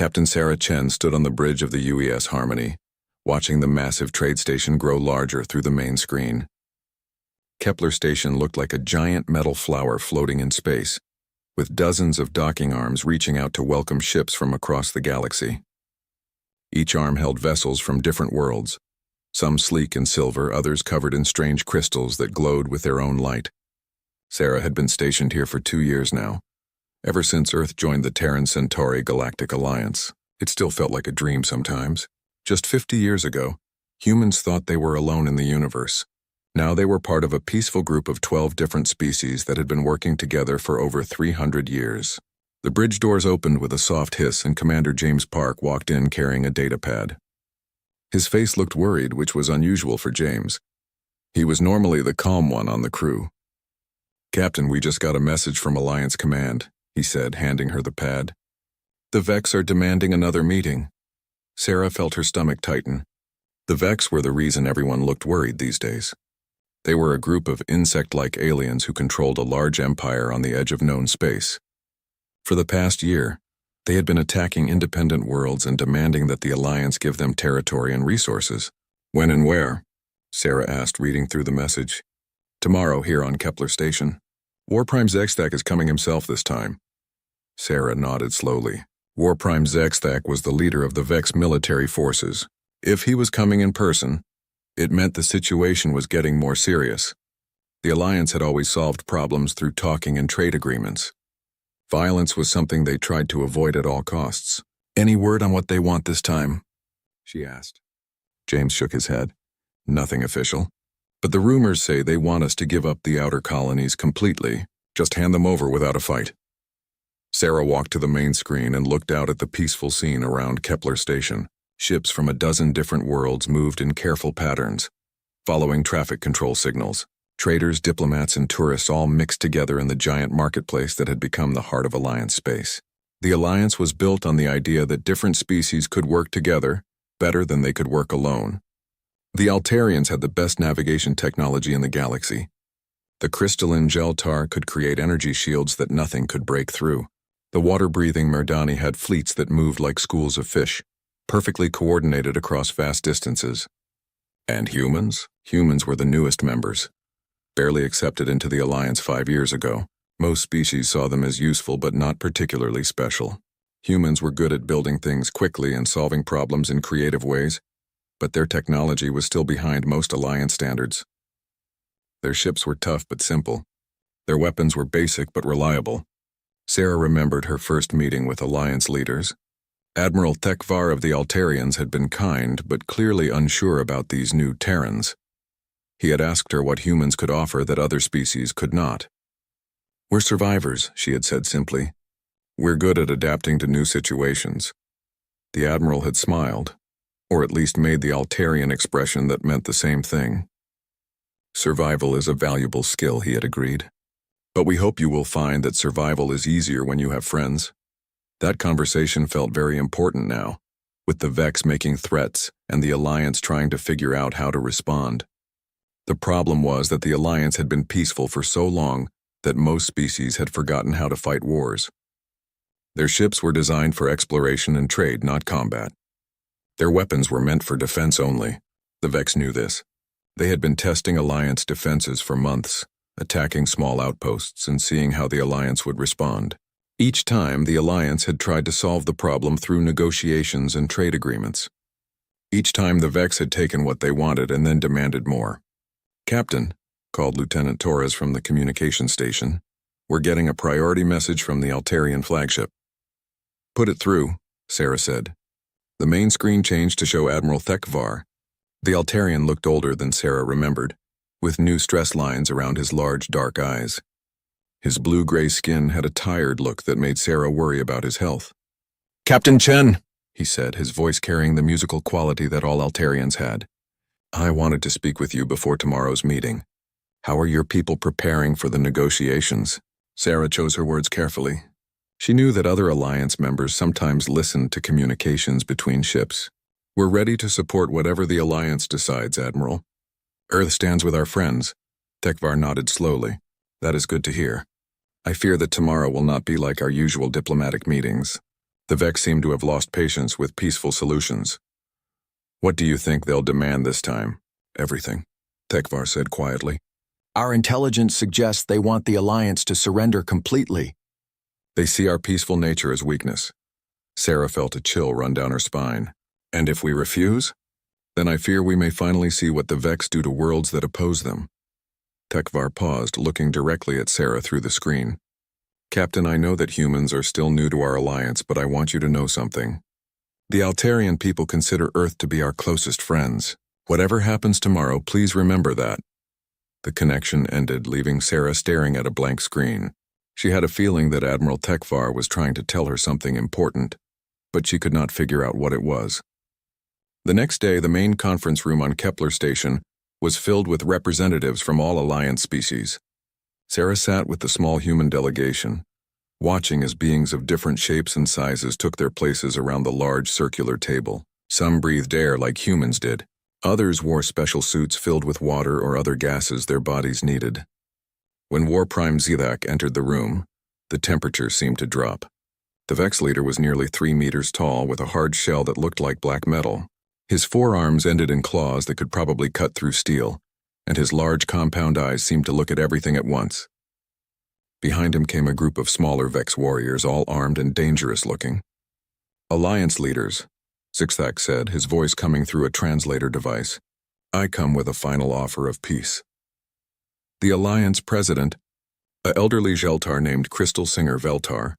Captain Sarah Chen stood on the bridge of the UES Harmony, watching the massive trade station grow larger through the main screen. Kepler Station looked like a giant metal flower floating in space, with dozens of docking arms reaching out to welcome ships from across the galaxy. Each arm held vessels from different worlds, some sleek and silver, others covered in strange crystals that glowed with their own light. Sarah had been stationed here for 2 years now, ever since Earth joined the Terran Centauri Galactic Alliance. It still felt like a dream sometimes. Just 50 years ago, humans thought they were alone in the universe. Now they were part of a peaceful group of 12 different species that had been working together for over 300 years. The bridge doors opened with a soft hiss and Commander James Park walked in carrying a data pad. His face looked worried, which was unusual for James. He was normally the calm one on the crew. "Captain, we just got a message from Alliance Command," he said, handing her the pad. "The Vex are demanding another meeting." Sarah felt her stomach tighten. The Vex were the reason everyone looked worried these days. They were a group of insect-like aliens who controlled a large empire on the edge of known space. For the past year, they had been attacking independent worlds and demanding that the Alliance give them territory and resources. "When and where?" Sarah asked, reading through the message. "Tomorrow, here on Kepler Station. Warprime Zexthak is coming himself this time." Sarah nodded slowly. Warprime Zexthak was the leader of the Vex military forces. If he was coming in person, it meant the situation was getting more serious. The Alliance had always solved problems through talking and trade agreements. Violence was something they tried to avoid at all costs. "Any word on what they want this time?" she asked. James shook his head. "Nothing official. But the rumors say they want us to give up the outer colonies completely. Just hand them over without a fight." Sarah walked to the main screen and looked out at the peaceful scene around Kepler Station. Ships from a dozen different worlds moved in careful patterns, following traffic control signals. Traders, diplomats, and tourists all mixed together in the giant marketplace that had become the heart of Alliance space. The Alliance was built on the idea that different species could work together better than they could work alone. The Altarians had the best navigation technology in the galaxy. The crystalline Geltar could create energy shields that nothing could break through. The water-breathing Merdani had fleets that moved like schools of fish, perfectly coordinated across vast distances. And humans? Humans were the newest members. Barely accepted into the Alliance 5 years ago, most species saw them as useful but not particularly special. Humans were good at building things quickly and solving problems in creative ways, but their technology was still behind most Alliance standards. Their ships were tough but simple. Their weapons were basic but reliable. Sarah remembered her first meeting with Alliance leaders. Admiral Thekvar of the Altarians had been kind but clearly unsure about these new Terrans. He had asked her what humans could offer that other species could not. "We're survivors," she had said simply. "We're good at adapting to new situations." The Admiral had smiled, or at least made the Altarian expression that meant the same thing. "Survival is a valuable skill," he had agreed. "But we hope you will find that survival is easier when you have friends." That conversation felt very important now, with the Vex making threats and the Alliance trying to figure out how to respond. The problem was that the Alliance had been peaceful for so long that most species had forgotten how to fight wars. Their ships were designed for exploration and trade, not combat. Their weapons were meant for defense only. The Vex knew this. They had been testing Alliance defenses for months, attacking small outposts and seeing how the Alliance would respond. Each time, the Alliance had tried to solve the problem through negotiations and trade agreements. Each time, the Vex had taken what they wanted and then demanded more. "Captain," called Lieutenant Torres from the communication station, "we're getting a priority message from the Altarian flagship." "Put it through," Sarah said. The main screen changed to show Admiral Thekvar. The Altarian looked older than Sarah remembered, with new stress lines around his large, dark eyes. His blue-gray skin had a tired look that made Sarah worry about his health. "Captain Chen," he said, his voice carrying the musical quality that all Altarians had. "I wanted to speak with you before tomorrow's meeting. How are your people preparing for the negotiations?" Sarah chose her words carefully. She knew that other Alliance members sometimes listened to communications between ships. "We're ready to support whatever the Alliance decides, Admiral. Earth stands with our friends." Thekvar nodded slowly. "That is good to hear. I fear that tomorrow will not be like our usual diplomatic meetings. The Vex seem to have lost patience with peaceful solutions. What do you think they'll demand this time? Everything, Tekvar said quietly. Our intelligence suggests they want the Alliance to surrender completely. They see our peaceful nature as weakness. Sarah felt a chill run down her spine. And if we refuse? Then I fear we may finally see what the Vex do to worlds that oppose them. Tekvar paused, looking directly at Sarah through the screen. Captain, I know that humans are still new to our alliance, but I want you to know something. The Altarian people consider Earth to be our closest friends. Whatever happens tomorrow, please remember that. The connection ended, leaving Sarah staring at a blank screen. She had a feeling that Admiral Tekvar was trying to tell her something important, but she could not figure out what it was. The next day, the main conference room on Kepler Station was filled with representatives from all Alliance species. Sarah sat with the small human delegation, watching as beings of different shapes and sizes took their places around the large circular table. Some breathed air like humans did. Others wore special suits filled with water or other gases their bodies needed. When War Prime Zethak entered the room, the temperature seemed to drop. The Vex leader was nearly 3 meters tall with a hard shell that looked like black metal. His forearms ended in claws that could probably cut through steel, and his large compound eyes seemed to look at everything at once. Behind him came a group of smaller Vex warriors, all armed and dangerous-looking. Alliance leaders, Zethak said, his voice coming through a translator device. I come with a final offer of peace. The Alliance president, an elderly Jeltar named Crystal Singer Veltar,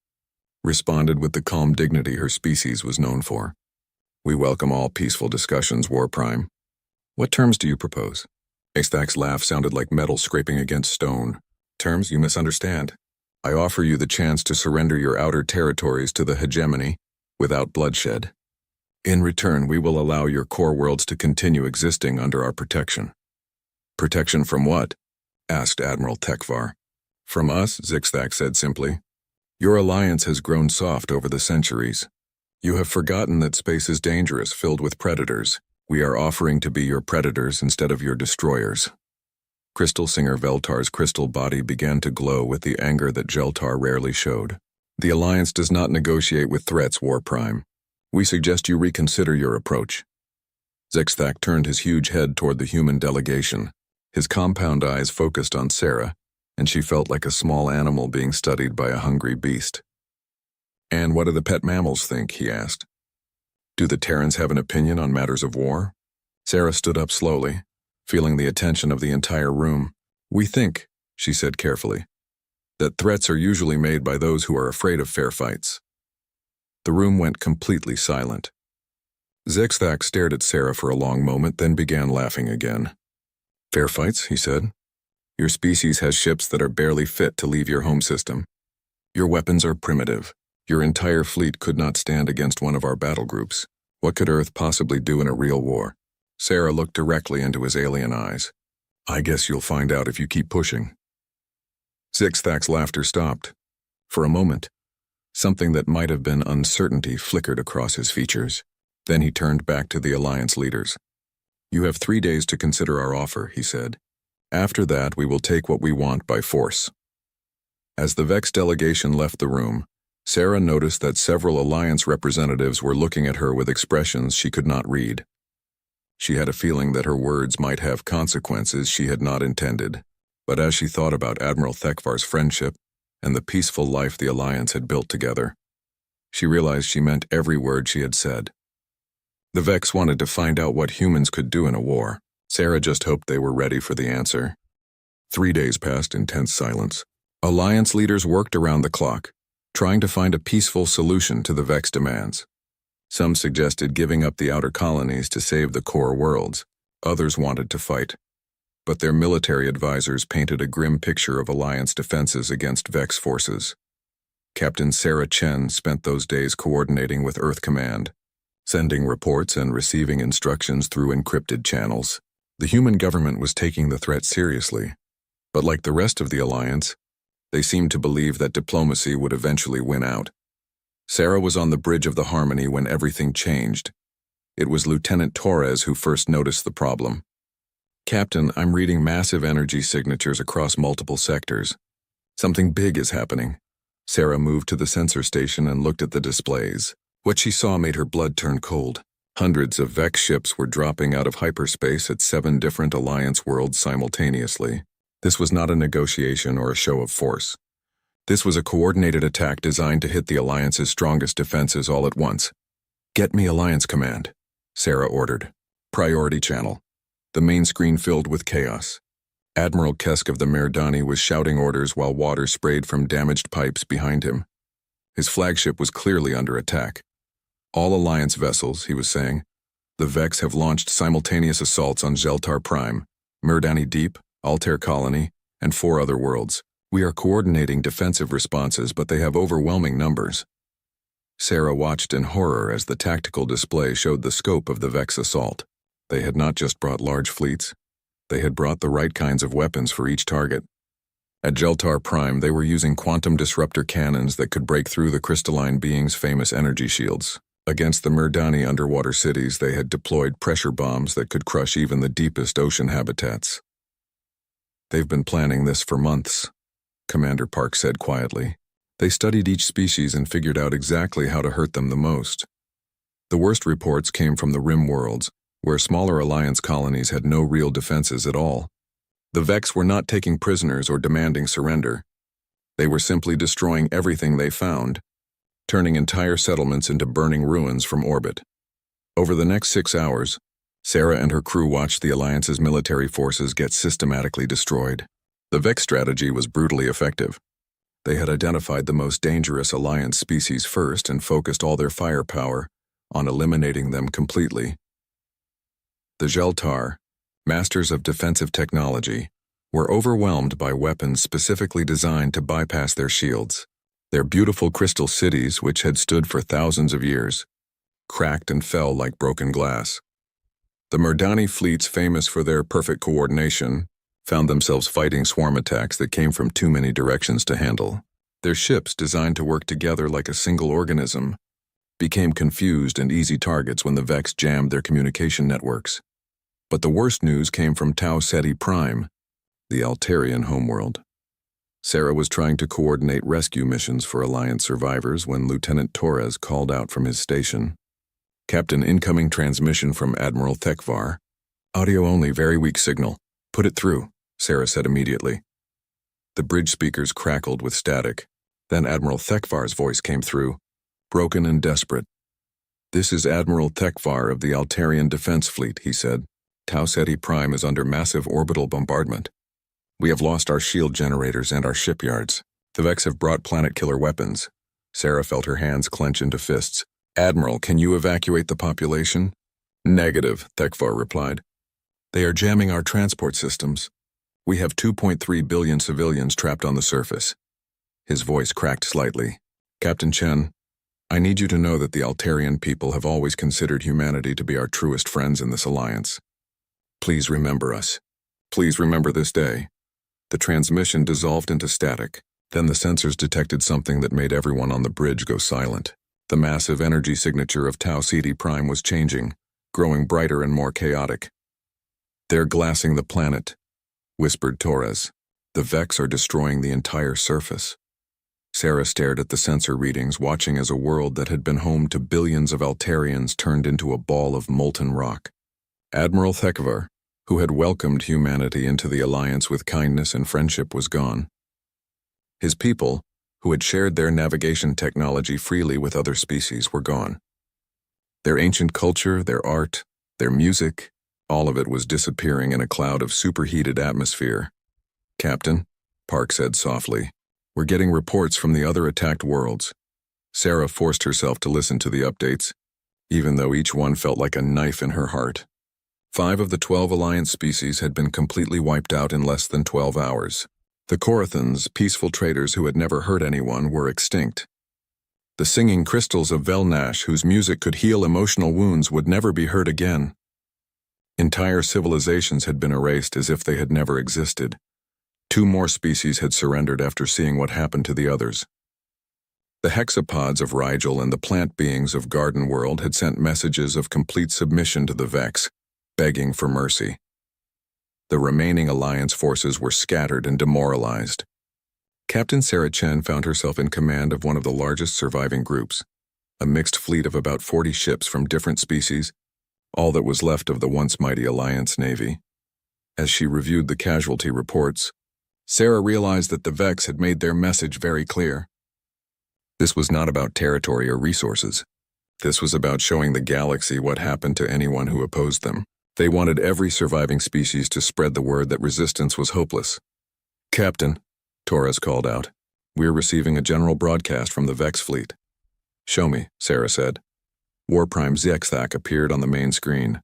responded with the calm dignity her species was known for. We welcome all peaceful discussions, War Prime. What terms do you propose? Zethak's laugh sounded like metal scraping against stone. Terms you misunderstand. I offer you the chance to surrender your outer territories to the hegemony without bloodshed. In return, we will allow your core worlds to continue existing under our protection. Protection from what? Asked Admiral Tekvar. From us, Zethak said simply. Your alliance has grown soft over the centuries. You have forgotten that space is dangerous, filled with predators. We are offering to be your predators instead of your destroyers. Crystal Singer Veltar's crystal body began to glow with the anger that Jeltar rarely showed. The Alliance does not negotiate with threats, War Prime. We suggest you reconsider your approach. Zethak turned his huge head toward the human delegation. His compound eyes focused on Sarah, and she felt like a small animal being studied by a hungry beast. And what do the pet mammals think, he asked. Do the Terrans have an opinion on matters of war? Sarah stood up slowly, feeling the attention of the entire room. We think, she said carefully, that threats are usually made by those who are afraid of fair fights. The room went completely silent. Zethak stared at Sarah for a long moment, then began laughing again. Fair fights, he said. Your species has ships that are barely fit to leave your home system. Your weapons are primitive. Your entire fleet could not stand against one of our battle groups. What could Earth possibly do in a real war? Sarah looked directly into his alien eyes. I guess you'll find out if you keep pushing. Zethak's laughter stopped. For a moment, something that might have been uncertainty flickered across his features. Then he turned back to the Alliance leaders. You have 3 days to consider our offer, he said. After that, we will take what we want by force. As the Vex delegation left the room, Sarah noticed that several Alliance representatives were looking at her with expressions she could not read. She had a feeling that her words might have consequences she had not intended, but as she thought about Admiral Tekvar's friendship and the peaceful life the Alliance had built together, she realized she meant every word she had said. The Vex wanted to find out what humans could do in a war. Sarah just hoped they were ready for the answer. 3 days passed in tense silence. Alliance leaders worked around the clock, trying to find a peaceful solution to the Vex demands. Some suggested giving up the outer colonies to save the core worlds. Others wanted to fight. But their military advisors painted a grim picture of Alliance defenses against Vex forces. Captain Sarah Chen spent those days coordinating with Earth Command, sending reports and receiving instructions through encrypted channels. The human government was taking the threat seriously, but like the rest of the Alliance, they seemed to believe that diplomacy would eventually win out. Sarah was on the bridge of the Harmony when everything changed. It was Lieutenant Torres who first noticed the problem. Captain, I'm reading massive energy signatures across multiple sectors. Something big is happening. Sarah moved to the sensor station and looked at the displays. What she saw made her blood turn cold. Hundreds of Vex ships were dropping out of hyperspace at 7 different Alliance worlds simultaneously. This was not a negotiation or a show of force. This was a coordinated attack designed to hit the Alliance's strongest defenses all at once. "Get me Alliance Command," Sarah ordered. Priority channel. The main screen filled with chaos. Admiral Kesk of the Merdani was shouting orders while water sprayed from damaged pipes behind him. His flagship was clearly under attack. "All Alliance vessels," he was saying. "The Vex have launched simultaneous assaults on Zeltar Prime, Merdani Deep, Altair Colony, and 4 other worlds. We are coordinating defensive responses, but they have overwhelming numbers." Sarah watched in horror as the tactical display showed the scope of the Vex assault. They had not just brought large fleets. They had brought the right kinds of weapons for each target. At Zeltar Prime, they were using quantum disruptor cannons that could break through the crystalline being's famous energy shields. Against the Merdani underwater cities, they had deployed pressure bombs that could crush even the deepest ocean habitats. "They've been planning this for months," Commander Park said quietly. "They studied each species and figured out exactly how to hurt them the most." The worst reports came from the Rim worlds, where smaller Alliance colonies had no real defenses at all. The Vex were not taking prisoners or demanding surrender. They were simply destroying everything they found, turning entire settlements into burning ruins from orbit. Over the next 6 hours, Sarah and her crew watched the Alliance's military forces get systematically destroyed. The Vex strategy was brutally effective. They had identified the most dangerous Alliance species first and focused all their firepower on eliminating them completely. The Zeltar, masters of defensive technology, were overwhelmed by weapons specifically designed to bypass their shields. Their beautiful crystal cities, which had stood for thousands of years, cracked and fell like broken glass. The Merdani fleets, famous for their perfect coordination, found themselves fighting swarm attacks that came from too many directions to handle. Their ships, designed to work together like a single organism, became confused and easy targets when the Vex jammed their communication networks. But the worst news came from Tau Ceti Prime, the Altarian homeworld. Sarah was trying to coordinate rescue missions for Alliance survivors when Lieutenant Torres called out from his station. "Captain, incoming transmission from Admiral Thekvar. Audio only, very weak signal. Put it through," Sarah said immediately. The bridge speakers crackled with static. Then Admiral Thekvar's voice came through, broken and desperate. "This is Admiral Thekvar of the Altarian Defense Fleet," he said. "Tau Ceti Prime is under massive orbital bombardment. We have lost our shield generators and our shipyards. The Vex have brought planet-killer weapons." Sarah felt her hands clench into fists. "Admiral, can you evacuate the population?" "Negative," Thekvar replied. "They are jamming our transport systems. We have 2.3 billion civilians trapped on the surface." His voice cracked slightly. "Captain Chen, I need you to know that the Altarian people have always considered humanity to be our truest friends in this alliance. Please remember us. Please remember this day." The transmission dissolved into static. Then the sensors detected something that made everyone on the bridge go silent. The massive energy signature of Tau Ceti Prime was changing, growing brighter and more chaotic. "They're glassing the planet," whispered Torres. "The Vex are destroying the entire surface." Sarah stared at the sensor readings, watching as a world that had been home to billions of Altarians turned into a ball of molten rock. Admiral Thekvar, who had welcomed humanity into the Alliance with kindness and friendship, was gone. His people, who had shared their navigation technology freely with other species, were gone. Their ancient culture, their art, their music, all of it was disappearing in a cloud of superheated atmosphere. "Captain," Park said softly, "we're getting reports from the other attacked worlds." Sarah forced herself to listen to the updates, even though each one felt like a knife in her heart. 5 of the 12 Alliance species had been completely wiped out in less than 12 hours. The Corathans, peaceful traders who had never hurt anyone, were extinct. The singing crystals of Velnash, whose music could heal emotional wounds, would never be heard again. Entire civilizations had been erased as if they had never existed. 2 more species had surrendered after seeing what happened to the others. The hexapods of Rigel and the plant beings of Garden World had sent messages of complete submission to the Vex, begging for mercy. The remaining Alliance forces were scattered and demoralized. Captain Sarah Chen found herself in command of one of the largest surviving groups, a mixed fleet of about 40 ships from different species, all that was left of the once mighty Alliance Navy. As she reviewed the casualty reports, Sarah realized that the Vex had made their message very clear. This was not about territory or resources. This was about showing the galaxy what happened to anyone who opposed them. They wanted every surviving species to spread the word that resistance was hopeless. "Captain," Torres called out, "we're receiving a general broadcast from the Vex fleet." "Show me," Sarah said. War Prime Zexthak appeared on the main screen,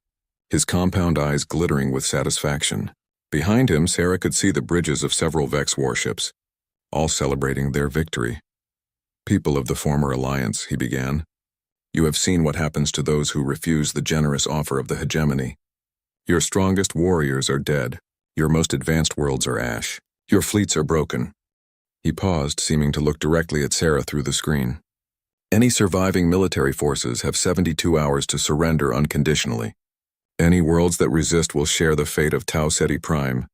his compound eyes glittering with satisfaction. Behind him, Sarah could see the bridges of several Vex warships, all celebrating their victory. "People of the former alliance," he began, "you have seen what happens to those who refuse the generous offer of the hegemony. Your strongest warriors are dead. Your most advanced worlds are ash. Your fleets are broken." He paused, seeming to look directly at Sarah through the screen. "Any surviving military forces have 72 hours to surrender unconditionally. Any worlds that resist will share the fate of Tau Ceti Prime.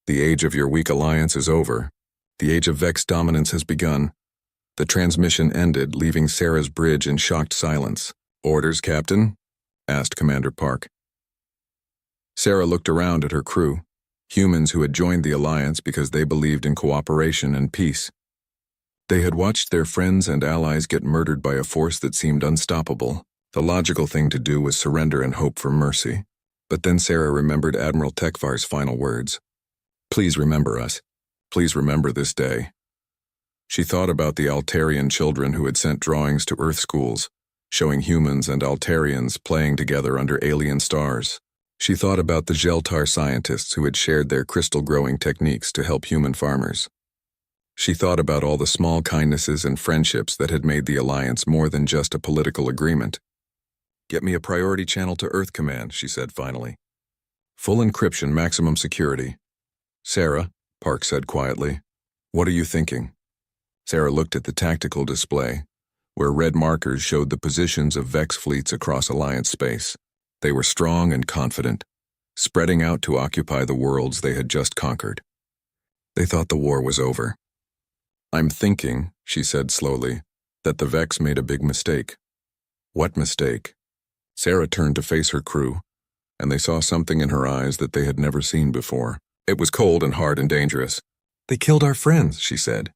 The age of your weak alliance is over. The age of Vex dominance has begun." The transmission ended, leaving Sarah's bridge in shocked silence. "Orders, Captain?" asked Commander Park. Sarah looked around at her crew, humans who had joined the alliance because they believed in cooperation and peace. They had watched their friends and allies get murdered by a force that seemed unstoppable. The logical thing to do was surrender and hope for mercy. But then Sarah remembered Admiral Tekvar's final words. "Please remember us. Please remember this day." She thought about the Altarian children who had sent drawings to Earth schools, showing humans and Altarians playing together under alien stars. She thought about the Geltar scientists who had shared their crystal growing techniques to help human farmers. She thought about all the small kindnesses and friendships that had made the alliance more than just a political agreement. "Get me a priority channel to Earth Command," she said finally. "Full encryption, maximum security." "Sarah," Park said quietly, "what are you thinking?" Sarah looked at the tactical display, where red markers showed the positions of Vex fleets across Alliance space. They were strong and confident, spreading out to occupy the worlds they had just conquered. They thought the war was over. "I'm thinking," she said slowly, "that the Vex made a big mistake." "What mistake?" Sarah turned to face her crew, and they saw something in her eyes that they had never seen before. It was cold and hard and dangerous. "They killed our friends," she said.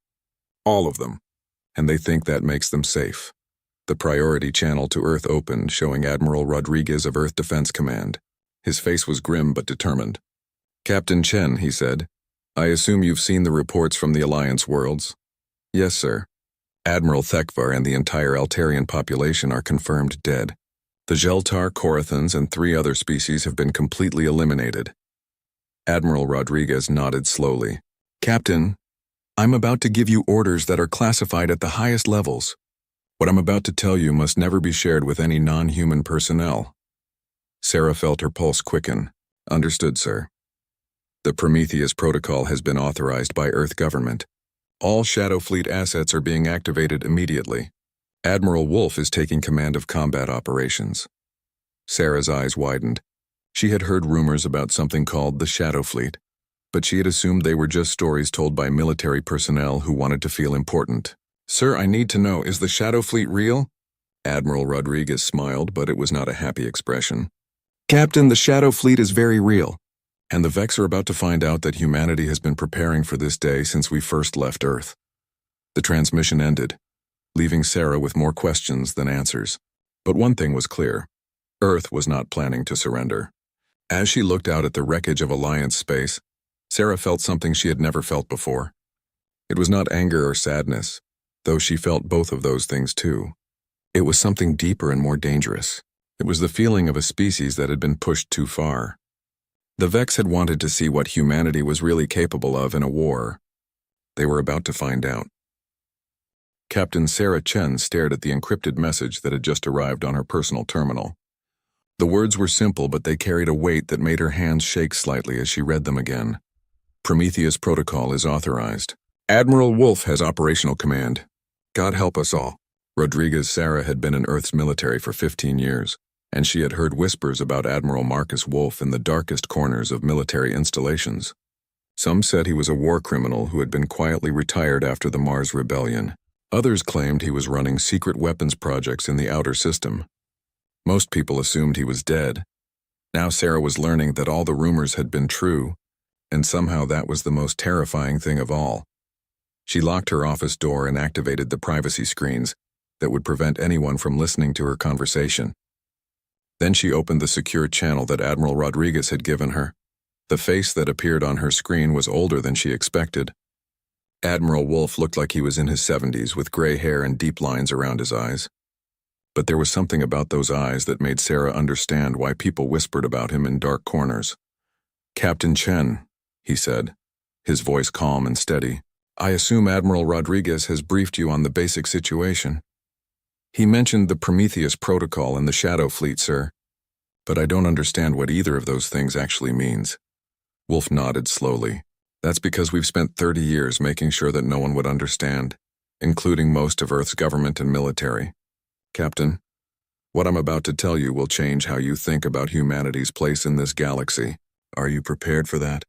"All of them. And they think that makes them safe." The priority channel to Earth opened, showing Admiral Rodriguez of Earth Defense Command. His face was grim but determined. "Captain Chen," he said, "I assume you've seen the reports from the Alliance worlds?" "Yes, sir. Admiral Thekvar and the entire Altarian population are confirmed dead. The Geltar, Corathans, and 3 other species have been completely eliminated." Admiral Rodriguez nodded slowly. "Captain, I'm about to give you orders that are classified at the highest levels. What I'm about to tell you must never be shared with any non-human personnel." Sarah felt her pulse quicken. "Understood, sir. The Prometheus Protocol has been authorized by Earth government. All Shadow Fleet assets are being activated immediately. Admiral Wolf is taking command of combat operations." Sarah's eyes widened. She had heard rumors about something called the Shadow Fleet, but she had assumed they were just stories told by military personnel who wanted to feel important. "Sir, I need to know, is the Shadow Fleet real?" Admiral Rodriguez smiled, but it was not a happy expression. "Captain, the Shadow Fleet is very real, and the Vex are about to find out that humanity has been preparing for this day since we first left Earth." The transmission ended, leaving Sarah with more questions than answers. But one thing was clear. Earth was not planning to surrender. As she looked out at the wreckage of Alliance space, Sarah felt something she had never felt before. It was not anger or sadness, though she felt both of those things too. It was something deeper and more dangerous. It was the feeling of a species that had been pushed too far. The Vex had wanted to see what humanity was really capable of in a war. They were about to find out. Captain Sarah Chen stared at the encrypted message that had just arrived on her personal terminal. The words were simple, but they carried a weight that made her hands shake slightly as she read them again. "Prometheus Protocol is authorized. Admiral Wolf has operational command. God help us all." Rodriguez Sarah had been in Earth's military for 15 years, and she had heard whispers about Admiral Marcus Wolf in the darkest corners of military installations. Some said he was a war criminal who had been quietly retired after the Mars Rebellion. Others claimed he was running secret weapons projects in the outer system. Most people assumed he was dead. Now Sarah was learning that all the rumors had been true, and somehow that was the most terrifying thing of all. She locked her office door and activated the privacy screens that would prevent anyone from listening to her conversation. Then she opened the secure channel that Admiral Rodriguez had given her. The face that appeared on her screen was older than she expected. Admiral Wolf looked like he was in his 70s with gray hair and deep lines around his eyes. But there was something about those eyes that made Sarah understand why people whispered about him in dark corners. "Captain Chen," he said, his voice calm and steady. "I assume Admiral Rodriguez has briefed you on the basic situation. He mentioned the Prometheus Protocol and the Shadow Fleet, sir. But I don't understand what either of those things actually means." Wolf nodded slowly. "That's because we've spent 30 years making sure that no one would understand, including most of Earth's government and military. Captain, what I'm about to tell you will change how you think about humanity's place in this galaxy. Are you prepared for that?"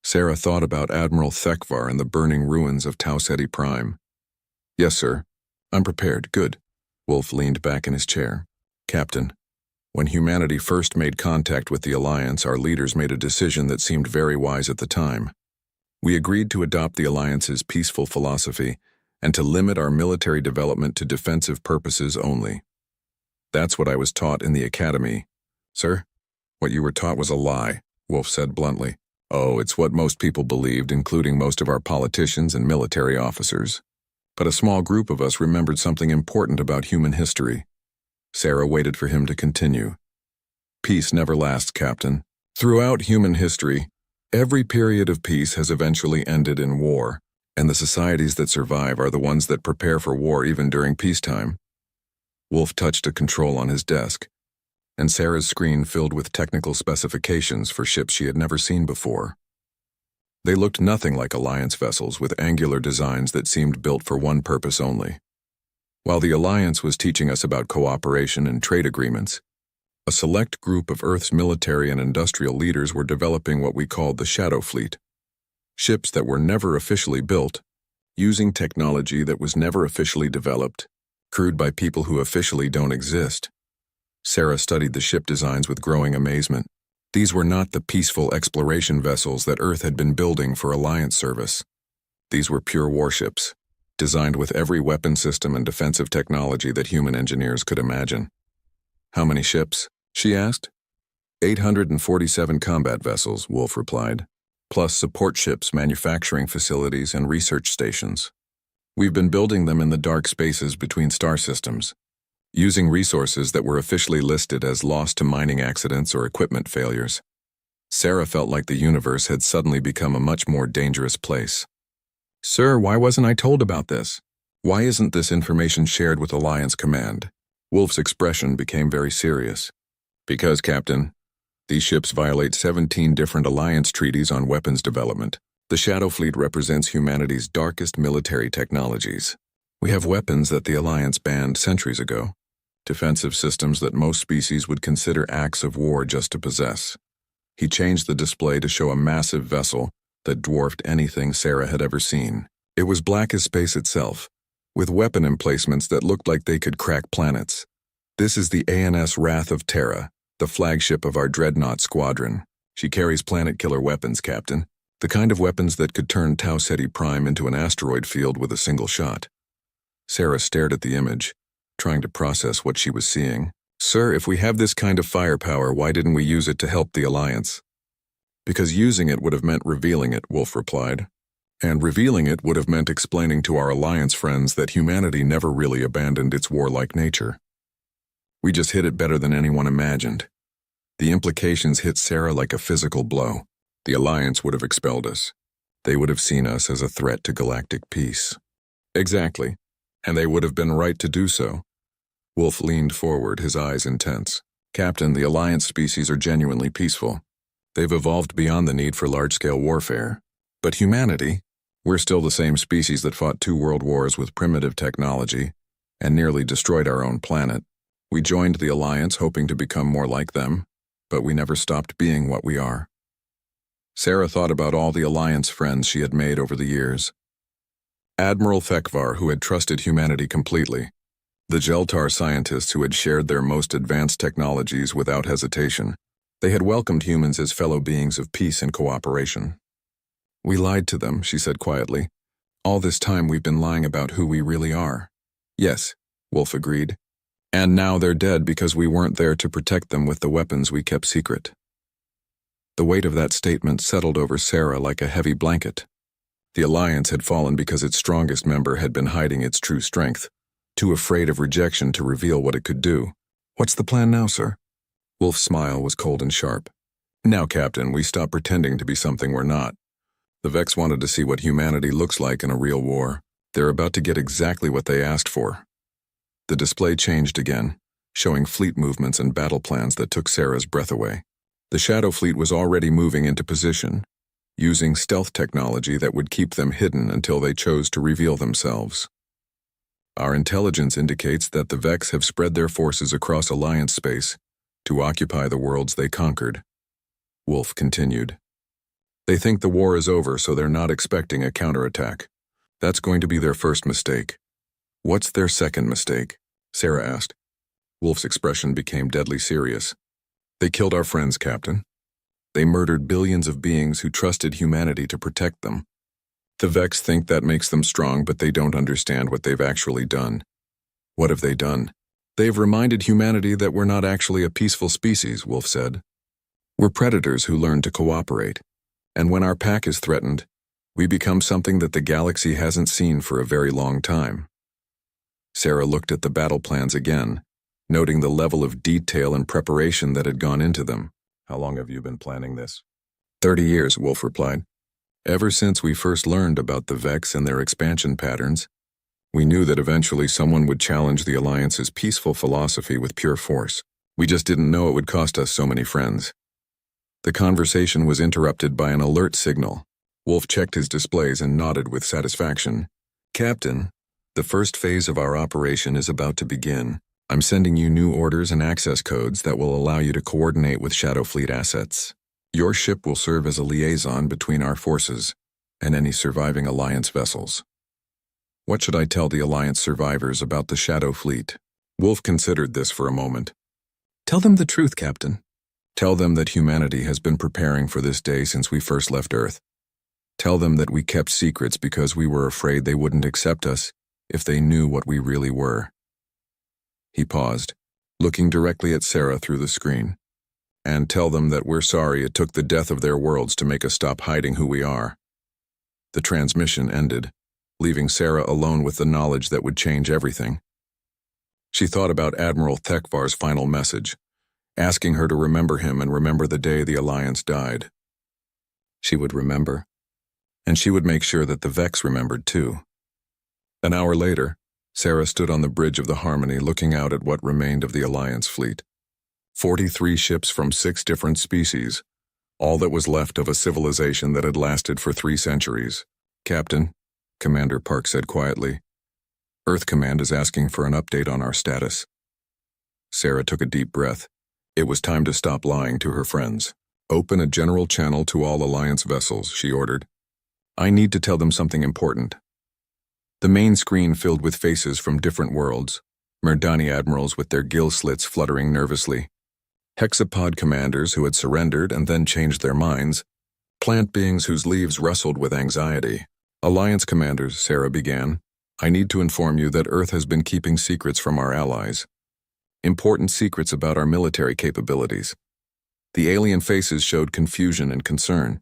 Sarah thought about Admiral Thekvar and the burning ruins of Tau Ceti Prime. "Yes, sir. I'm prepared. Good." Wolf leaned back in his chair. "Captain, when humanity first made contact with the Alliance, our leaders made a decision that seemed very wise at the time. We agreed to adopt the Alliance's peaceful philosophy and to limit our military development to defensive purposes only. That's what I was taught in the academy." "Sir, what you were taught was a lie," Wolf said bluntly. "Oh, it's what most people believed, including most of our politicians and military officers. But a small group of us remembered something important about human history." Sarah waited for him to continue. "Peace never lasts, Captain. Throughout human history, every period of peace has eventually ended in war, and the societies that survive are the ones that prepare for war even during peacetime." Wolf touched a control on his desk, and Sarah's screen filled with technical specifications for ships she had never seen before. They looked nothing like Alliance vessels with angular designs that seemed built for one purpose only. While the Alliance was teaching us about cooperation and trade agreements, a select group of Earth's military and industrial leaders were developing what we called the Shadow Fleet. Ships that were never officially built, using technology that was never officially developed, crewed by people who officially don't exist. Sarah studied the ship designs with growing amazement. These were not the peaceful exploration vessels that Earth had been building for Alliance service. These were pure warships, designed with every weapon system and defensive technology that human engineers could imagine. "How many ships?" she asked. 847 combat vessels, Wolf replied, plus support ships, manufacturing facilities, and research stations. We've been building them in the dark spaces between star systems, using resources that were officially listed as lost to mining accidents or equipment failures. Sarah felt like the universe had suddenly become a much more dangerous place. "Sir, why wasn't I told about this? Why isn't this information shared with Alliance Command?" Wolf's expression became very serious. "Because, Captain, these ships violate 17 different Alliance treaties on weapons development. The Shadow Fleet represents humanity's darkest military technologies. We have weapons that the Alliance banned centuries ago, defensive systems that most species would consider acts of war just to possess." He changed the display to show a massive vessel that dwarfed anything Sarah had ever seen. It was black as space itself, with weapon emplacements that looked like they could crack planets. "This is the ANS Wrath of Terra, the flagship of our Dreadnought Squadron. She carries planet-killer weapons, Captain. The kind of weapons that could turn Tau Ceti Prime into an asteroid field with a single shot." Sarah stared at the image, trying to process what she was seeing. "Sir, if we have this kind of firepower, why didn't we use it to help the Alliance?" "Because using it would have meant revealing it," Wolf replied. "And revealing it would have meant explaining to our Alliance friends that humanity never really abandoned its warlike nature. We just hid it better than anyone imagined." The implications hit Sarah like a physical blow. The Alliance would have expelled us. They would have seen us as a threat to galactic peace. "Exactly. And they would have been right to do so." Wolf leaned forward, his eyes intense. "Captain, the Alliance species are genuinely peaceful. They've evolved beyond the need for large-scale warfare. But humanity, we're still the same species that fought 2 world wars with primitive technology and nearly destroyed our own planet. We joined the Alliance hoping to become more like them, but we never stopped being what we are." Sarah thought about all the Alliance friends she had made over the years. Admiral Thekvar, who had trusted humanity completely. The Geltar scientists who had shared their most advanced technologies without hesitation. They had welcomed humans as fellow beings of peace and cooperation. We lied to them, she said quietly. All this time we've been lying about who we really are. Yes, Wolf agreed. And now they're dead because we weren't there to protect them with the weapons we kept secret. The weight of that statement settled over Sarah like a heavy blanket. The Alliance had fallen because its strongest member had been hiding its true strength, too afraid of rejection to reveal what it could do. What's the plan now, sir? Wolf's smile was cold and sharp. Now, Captain, we stop pretending to be something we're not. The Vex wanted to see what humanity looks like in a real war. They're about to get exactly what they asked for. The display changed again, showing fleet movements and battle plans that took Sarah's breath away. The Shadow Fleet was already moving into position, using stealth technology that would keep them hidden until they chose to reveal themselves. Our intelligence indicates that the Vex have spread their forces across Alliance space to occupy the worlds they conquered. Wolf continued. They think the war is over, so they're not expecting a counterattack. That's going to be their first mistake. What's their second mistake? Sarah asked. Wolf's expression became deadly serious. They killed our friends, Captain. They murdered billions of beings who trusted humanity to protect them. The Vex think that makes them strong, but they don't understand what they've actually done. What have they done? They've reminded humanity that we're not actually a peaceful species, Wolf said. We're predators who learn to cooperate. And when our pack is threatened, we become something that the galaxy hasn't seen for a very long time. Sarah looked at the battle plans again, noting the level of detail and preparation that had gone into them. How long have you been planning this? 30 years, Wolf replied. Ever since we first learned about the Vex and their expansion patterns, we knew that eventually someone would challenge the Alliance's peaceful philosophy with pure force. We just didn't know it would cost us so many friends. The conversation was interrupted by an alert signal. Wolf checked his displays and nodded with satisfaction. Captain, the first phase of our operation is about to begin. I'm sending you new orders and access codes that will allow you to coordinate with Shadow Fleet assets. Your ship will serve as a liaison between our forces and any surviving Alliance vessels. What should I tell the Alliance survivors about the Shadow Fleet? Wolf considered this for a moment. Tell them the truth, Captain. Tell them that humanity has been preparing for this day since we first left Earth. Tell them that we kept secrets because we were afraid they wouldn't accept us if they knew what we really were. He paused, looking directly at Sarah through the screen. And tell them that we're sorry it took the death of their worlds to make us stop hiding who we are. The transmission ended, leaving Sarah alone with the knowledge that would change everything. She thought about Admiral Thekvar's final message, asking her to remember him and remember the day the Alliance died. She would remember, and she would make sure that the Vex remembered too. An hour later, Sarah stood on the bridge of the Harmony looking out at what remained of the Alliance fleet. 43 ships from 6 different species, all that was left of a civilization that had lasted for 3 centuries. Captain, Commander Park said quietly, Earth Command is asking for an update on our status. Sarah took a deep breath. It was time to stop lying to her friends. Open a general channel to all Alliance vessels, she ordered. I need to tell them something important. The main screen filled with faces from different worlds, Merdani admirals with their gill slits fluttering nervously, hexapod commanders who had surrendered and then changed their minds, plant beings whose leaves rustled with anxiety. Alliance commanders, Sarah began, I need to inform you that Earth has been keeping secrets from our allies. Important secrets about our military capabilities. The alien faces showed confusion and concern.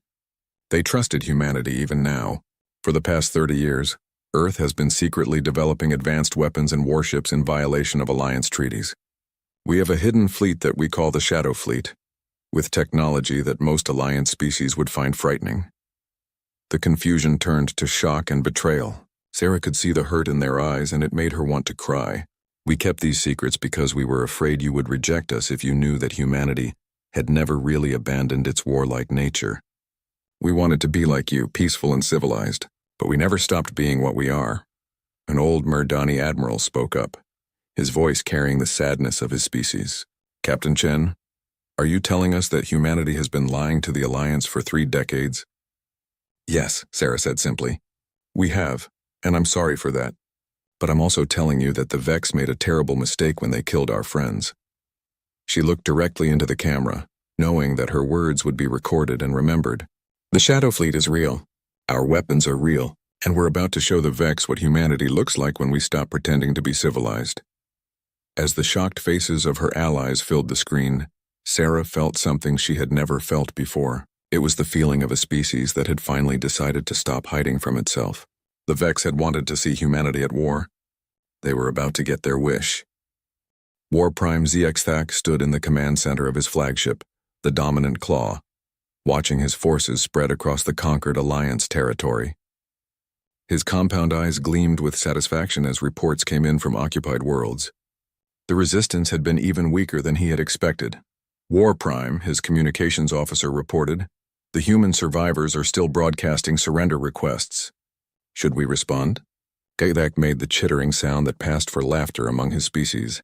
They trusted humanity even now. For the past 30 years, Earth has been secretly developing advanced weapons and warships in violation of Alliance treaties. We have a hidden fleet that we call the Shadow Fleet, with technology that most Alliance species would find frightening. The confusion turned to shock and betrayal. Sarah could see the hurt in their eyes, and it made her want to cry. We kept these secrets because we were afraid you would reject us if you knew that humanity had never really abandoned its warlike nature. We wanted to be like you, peaceful and civilized, but we never stopped being what we are. An old Merdani admiral spoke up, his voice carrying the sadness of his species. Captain Chen, Are you telling us that humanity has been lying to the Alliance for 3 decades? Yes, Sarah said simply. We have, and I'm sorry for that. But I'm also telling you that the Vex made a terrible mistake when they killed our friends. She looked directly into the camera, knowing that her words would be recorded and remembered. The Shadow Fleet is real. Our weapons are real, and we're about to show the Vex what humanity looks like when we stop pretending to be civilized. As the shocked faces of her allies filled the screen, Sarah felt something she had never felt before. It was the feeling of a species that had finally decided to stop hiding from itself. The Vex had wanted to see humanity at war. They were about to get their wish. War Prime ZXTHAC stood in the command center of his flagship, the Dominant Claw, watching his forces spread across the conquered Alliance territory. His compound eyes gleamed with satisfaction as reports came in from occupied worlds. The resistance had been even weaker than he had expected. War Prime, his communications officer, reported, "The human survivors are still broadcasting surrender requests. Should we respond?" ZXTHAC made the chittering sound that passed for laughter among his species.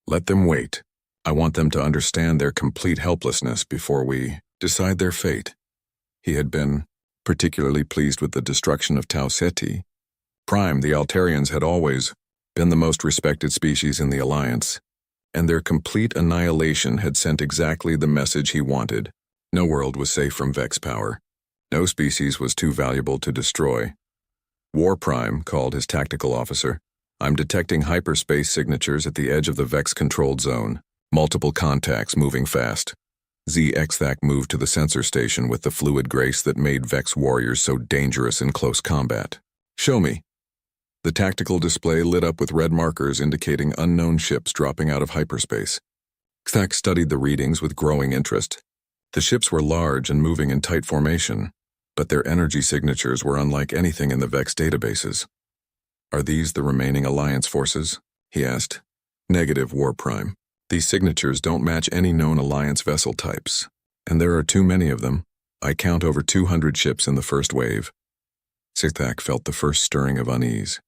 "Let them wait. I want them to understand their complete helplessness before we decide their fate." He had been particularly pleased with the destruction of Tau Ceti. Prime, the Altarians had always been the most respected species in the Alliance, and their complete annihilation had sent exactly the message he wanted. No world was safe from Vex power. No species was too valuable to destroy. War Prime called his tactical officer. "I'm detecting hyperspace signatures at the edge of the Vex-controlled zone. Multiple contacts moving fast." ZXTHAC moved to the sensor station with the fluid grace that made Vex warriors so dangerous in close combat. "Show me." The tactical display lit up with red markers indicating unknown ships dropping out of hyperspace. ZXTHAC studied the readings with growing interest. The ships were large and moving in tight formation, but their energy signatures were unlike anything in the Vex databases. "Are these the remaining Alliance forces?" he asked. "Negative, War Prime. These signatures don't match any known Alliance vessel types, and there are too many of them. I count over 200 ships in the first wave." ZXTHAC felt the first stirring of unease.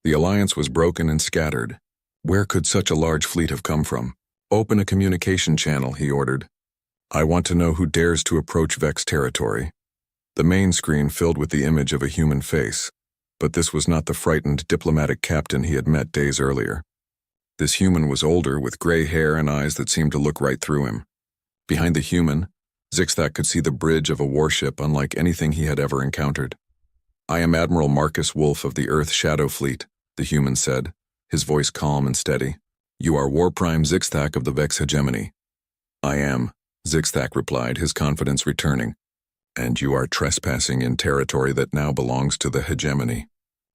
The Alliance was broken and scattered. Where could such a large fleet have come from? "Open a communication channel," he ordered. "I want to know who dares to approach Vex territory." The main screen filled with the image of a human face, but this was not the frightened diplomatic captain he had met days earlier. This human was older, with gray hair and eyes that seemed to look right through him. Behind the human, ZXTHAC could see the bridge of a warship unlike anything he had ever encountered. "I am Admiral Marcus Wolf of the Earth Shadow Fleet," the human said, his voice calm and steady. "You are War Prime ZXTHAC of the Vex hegemony." "I am," ZXTHAC replied, his confidence returning. "And you are trespassing in territory that now belongs to the hegemony.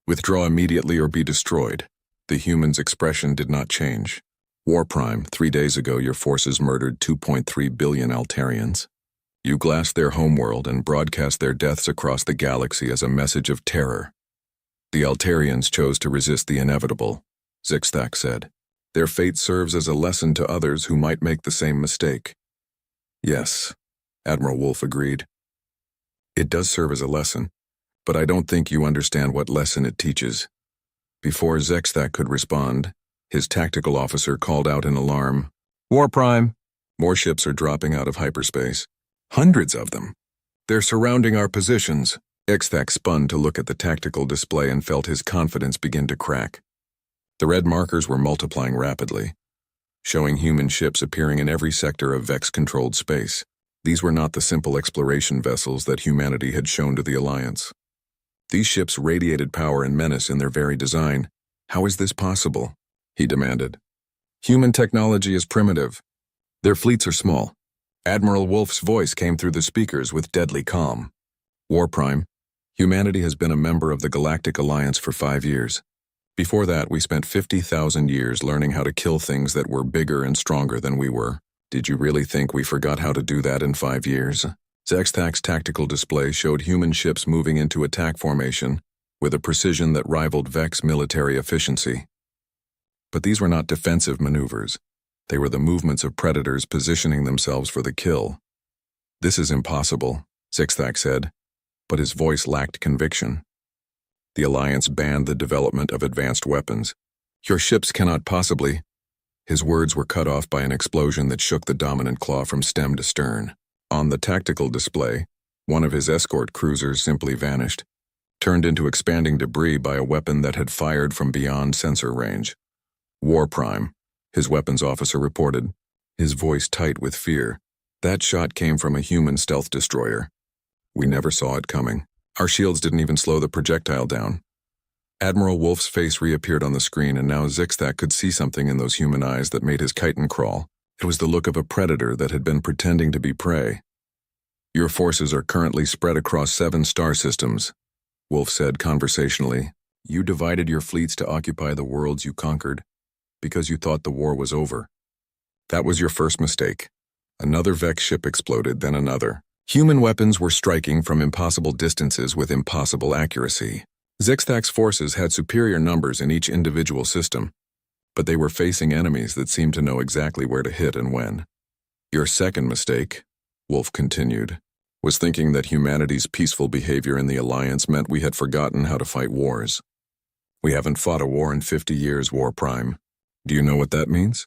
Withdraw immediately or be destroyed." The human's expression did not change. "War Prime, 3 days ago your forces murdered 2.3 billion Altarians. You glassed their homeworld and broadcast their deaths across the galaxy as a message of terror. The Altarians chose to resist the inevitable," ZXTHAC said. "Their fate serves as a lesson to others who might make the same mistake." "Yes," Admiral Wolf agreed. "It does serve as a lesson, but I don't think you understand what lesson it teaches." Before ZXTHAC could respond, his tactical officer called out in alarm. "War Prime, more ships are dropping out of hyperspace. Hundreds of them. They're surrounding our positions." ZXTHAC spun to look at the tactical display and felt his confidence begin to crack. The red markers were multiplying rapidly, showing human ships appearing in every sector of Vex-controlled space. These were not the simple exploration vessels that humanity had shown to the Alliance. These ships radiated power and menace in their very design. "How is this possible?" he demanded. "Human technology is primitive. Their fleets are small." Admiral Wolf's voice came through the speakers with deadly calm. "War Prime, humanity has been a member of the Galactic Alliance for 5 years. Before that, we spent 50,000 years learning how to kill things that were bigger and stronger than we were. Did you really think we forgot how to do that in 5 years?" ZXTHAC's tactical display showed human ships moving into attack formation with a precision that rivaled Vex military efficiency. But these were not defensive maneuvers. They were the movements of predators positioning themselves for the kill. "This is impossible," ZXTHAC said, but his voice lacked conviction. "The Alliance banned the development of advanced weapons. Your ships cannot possibly..." His words were cut off by an explosion that shook the dominant claw from stem to stern. On the tactical display, one of his escort cruisers simply vanished, turned into expanding debris by a weapon that had fired from beyond sensor range. War Prime, his weapons officer reported, his voice tight with fear. That shot came from a human stealth destroyer. We never saw it coming. Our shields didn't even slow the projectile down. Admiral Wolf's face reappeared on the screen, and now Zixtac could see something in those human eyes that made his chitin crawl. It was the look of a predator that had been pretending to be prey. Your forces are currently spread across 7 star systems, Wolf said conversationally. You divided your fleets to occupy the worlds you conquered because you thought the war was over. That was your first mistake. Another Vex ship exploded, then another. Human weapons were striking from impossible distances with impossible accuracy. Zixtac's forces had superior numbers in each individual system, but they were facing enemies that seemed to know exactly where to hit and when. Your second mistake, Wolf continued, was thinking that humanity's peaceful behavior in the Alliance meant we had forgotten how to fight wars. We haven't fought a war in 50 years, War Prime. Do you know what that means?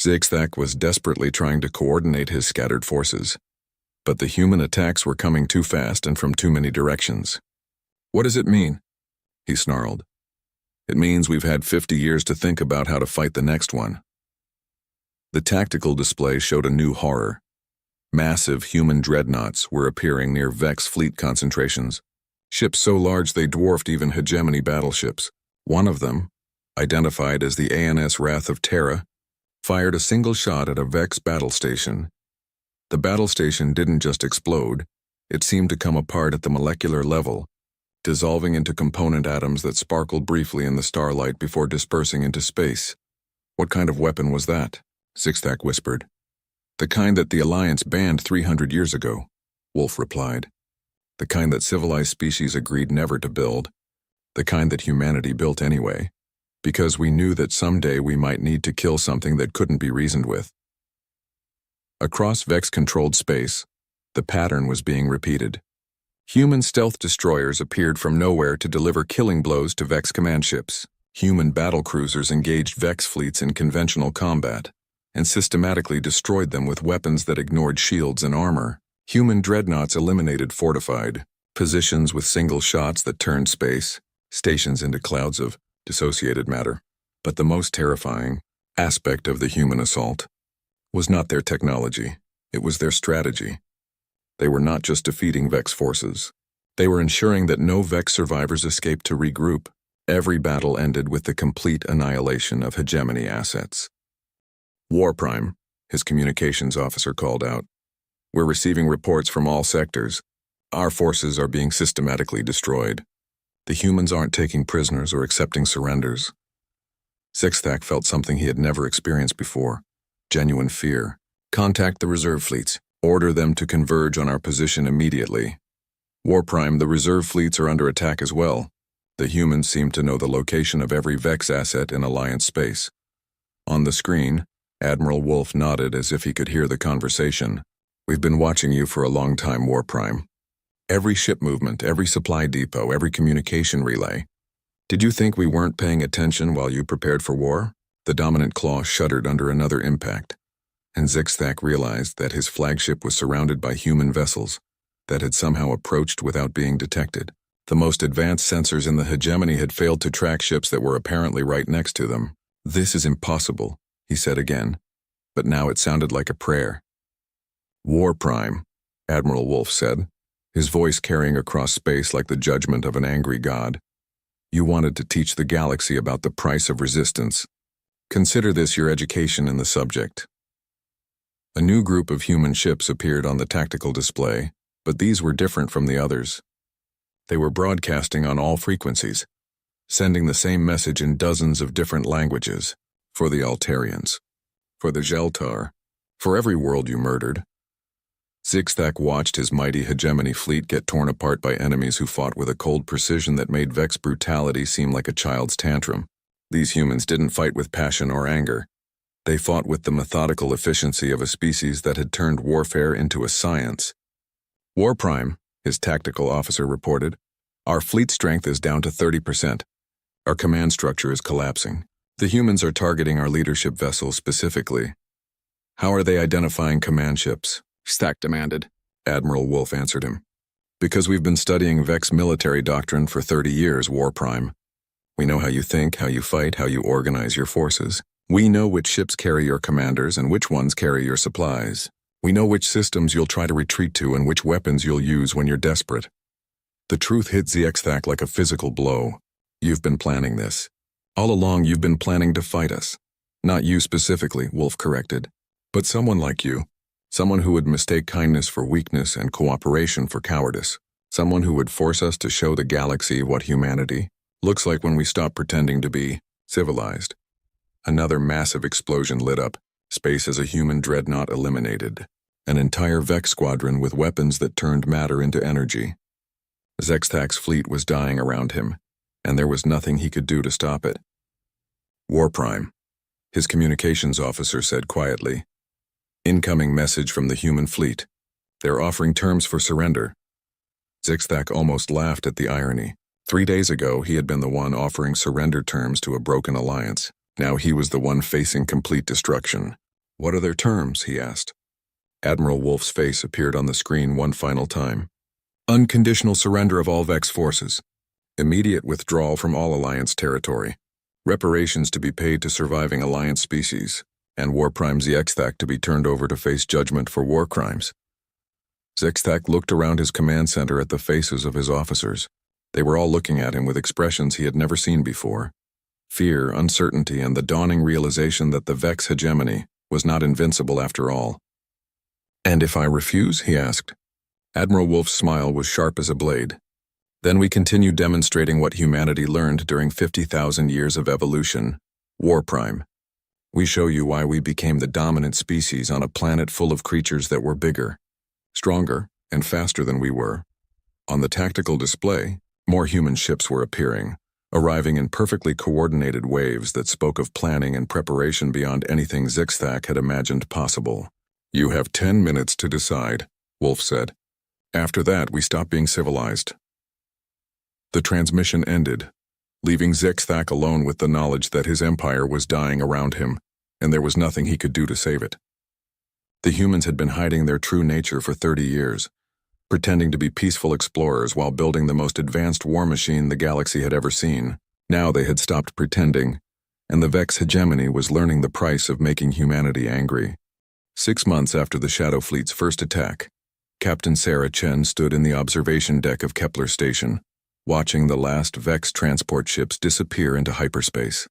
Zixtac was desperately trying to coordinate his scattered forces, but the human attacks were coming too fast and from too many directions. What does it mean? He snarled. It means we've had 50 years to think about how to fight the next one. The tactical display showed a new horror. Massive human dreadnoughts were appearing near Vex fleet concentrations, ships so large they dwarfed even hegemony battleships. One of them, identified as the ANS Wrath of Terra, fired a single shot at a Vex battle station. The battle station didn't just explode, it seemed to come apart at the molecular level, dissolving into component atoms that sparkled briefly in the starlight before dispersing into space. What kind of weapon was that? Zixtac whispered. The kind that the Alliance banned 300 years ago, Wolf replied. The kind that civilized species agreed never to build. The kind that humanity built anyway, because we knew that someday we might need to kill something that couldn't be reasoned with. Across Vex-controlled space, the pattern was being repeated. Human stealth destroyers appeared from nowhere to deliver killing blows to Vex command ships. Human battle cruisers engaged Vex fleets in conventional combat and systematically destroyed them with weapons that ignored shields and armor. Human dreadnoughts eliminated fortified positions with single shots that turned space stations into clouds of dissociated matter. But the most terrifying aspect of the human assault was not their technology, it was their strategy. They were not just defeating Vex forces. They were ensuring that no Vex survivors escaped to regroup. Every battle ended with the complete annihilation of hegemony assets. War Prime, his communications officer called out. We're receiving reports from all sectors. Our forces are being systematically destroyed. The humans aren't taking prisoners or accepting surrenders. Zixtac felt something he had never experienced before. Genuine fear. Contact the reserve fleets. Order them to converge on our position immediately. War Prime, the reserve fleets are under attack as well. The humans seem to know the location of every Vex asset in Alliance space. On the screen, Admiral Wolf nodded as if he could hear the conversation. We've been watching you for a long time, War Prime. Every ship movement, every supply depot, every communication relay. Did you think we weren't paying attention while you prepared for war? The dominant claw shuddered under another impact, and Zixtac realized that his flagship was surrounded by human vessels that had somehow approached without being detected. The most advanced sensors in the hegemony had failed to track ships that were apparently right next to them. This is impossible, he said again, but now it sounded like a prayer. War Prime, Admiral Wolf said, his voice carrying across space like the judgment of an angry god. You wanted to teach the galaxy about the price of resistance. Consider this your education in the subject. A new group of human ships appeared on the tactical display, but these were different from the others. They were broadcasting on all frequencies, sending the same message in dozens of different languages, for the Altarians, for the Geltar, for every world you murdered. Zixtac watched his mighty hegemony fleet get torn apart by enemies who fought with a cold precision that made Vex brutality seem like a child's tantrum. These humans didn't fight with passion or anger. They fought with the methodical efficiency of a species that had turned warfare into a science. War Prime, his tactical officer reported, our fleet strength is down to 30%. Our command structure is collapsing. The humans are targeting our leadership vessels specifically. How are they identifying command ships? Stack demanded. Admiral Wolf answered him. Because we've been studying Vex military doctrine for 30 years, War Prime. We know how you think, how you fight, how you organize your forces. We know which ships carry your commanders and which ones carry your supplies. We know which systems you'll try to retreat to and which weapons you'll use when you're desperate. The truth hit ZXTAC like a physical blow. You've been planning this. All along you've been planning to fight us. Not you specifically, Wolf corrected, but someone like you. Someone who would mistake kindness for weakness and cooperation for cowardice. Someone who would force us to show the galaxy what humanity looks like when we stop pretending to be civilized. Another massive explosion lit up, space as a human dreadnought eliminated. An entire Vex squadron with weapons that turned matter into energy. ZXTAC's fleet was dying around him, and there was nothing he could do to stop it. War Prime, his communications officer said quietly. Incoming message from the human fleet. They're offering terms for surrender. ZXTAC almost laughed at the irony. 3 days ago, he had been the one offering surrender terms to a broken alliance. Now he was the one facing complete destruction. What are their terms? He asked. Admiral Wolf's face appeared on the screen one final time. Unconditional surrender of all Vex forces. Immediate withdrawal from all Alliance territory. Reparations to be paid to surviving Alliance species. And War Prime ZXTAC to be turned over to face judgment for war crimes. ZXTAC looked around his command center at the faces of his officers. They were all looking at him with expressions he had never seen before. Fear, uncertainty, and the dawning realization that the Vex hegemony was not invincible after all. And if I refuse? He asked. Admiral Wolf's smile was sharp as a blade. Then we continue demonstrating what humanity learned during 50,000 years of evolution. War Prime. We show you why we became the dominant species on a planet full of creatures that were bigger, stronger, and faster than we were. On the tactical display, more human ships were appearing, arriving in perfectly coordinated waves that spoke of planning and preparation beyond anything ZXTAC had imagined possible. You have 10 minutes to decide, Wolf said. After that, we stop being civilized. The transmission ended, leaving ZXTAC alone with the knowledge that his empire was dying around him, and there was nothing he could do to save it. The humans had been hiding their true nature for 30 years, pretending to be peaceful explorers while building the most advanced war machine the galaxy had ever seen. Now they had stopped pretending, and the Vex hegemony was learning the price of making humanity angry. 6 months after the Shadow Fleet's first attack, Captain Sarah Chen stood in the observation deck of Kepler Station, watching the last Vex transport ships disappear into hyperspace.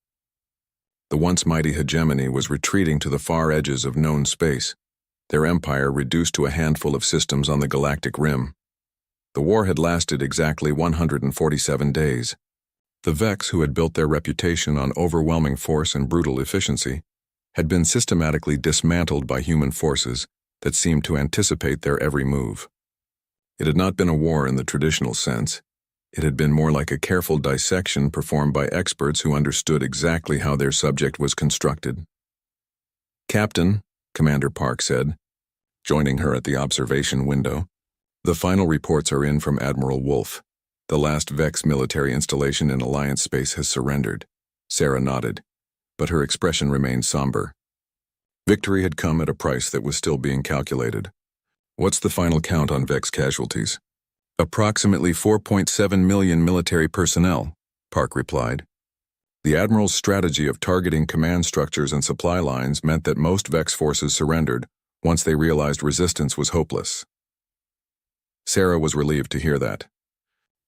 The once mighty hegemony was retreating to the far edges of known space, their empire reduced to a handful of systems on the galactic rim. The war had lasted exactly 147 days. The Vex, who had built their reputation on overwhelming force and brutal efficiency, had been systematically dismantled by human forces that seemed to anticipate their every move. It had not been a war in the traditional sense. It had been more like a careful dissection performed by experts who understood exactly how their subject was constructed. Captain, Commander Park said, joining her at the observation window, the final reports are in from Admiral Wolf. The last Vex military installation in Alliance space has surrendered. Sarah nodded, but her expression remained somber. Victory had come at a price that was still being calculated. What's the final count on Vex casualties? Approximately 4.7 million military personnel, Park replied. The Admiral's strategy of targeting command structures and supply lines meant that most Vex forces surrendered once they realized resistance was hopeless. Sarah was relieved to hear that.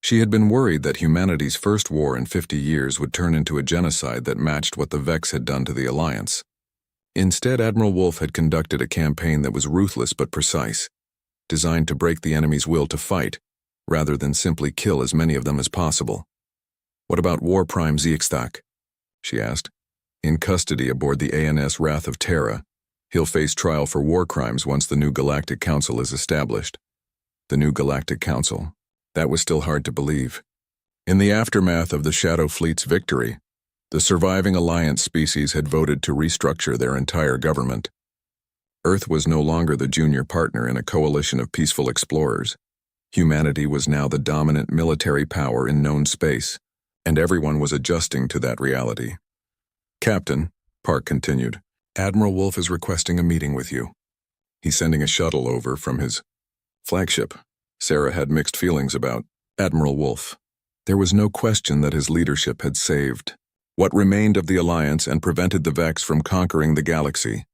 She had been worried that humanity's first war in 50 years would turn into a genocide that matched what the Vex had done to the Alliance. Instead, Admiral Wolf had conducted a campaign that was ruthless but precise, designed to break the enemy's will to fight, rather than simply kill as many of them as possible. What about War Prime ZXTAC? She asked. In custody aboard the ANS Wrath of Terra, he'll face trial for war crimes once the new Galactic Council is established. The new Galactic Council. That was still hard to believe. In the aftermath of the Shadow Fleet's victory, the surviving Alliance species had voted to restructure their entire government. Earth was no longer the junior partner in a coalition of peaceful explorers. Humanity was now the dominant military power in known space, and everyone was adjusting to that reality. Captain, Park continued, Admiral Wolf is requesting a meeting with you. He's sending a shuttle over from his flagship. Sarah had mixed feelings about Admiral Wolf. There was no question that his leadership had saved what remained of the Alliance and prevented the Vex from conquering the galaxy.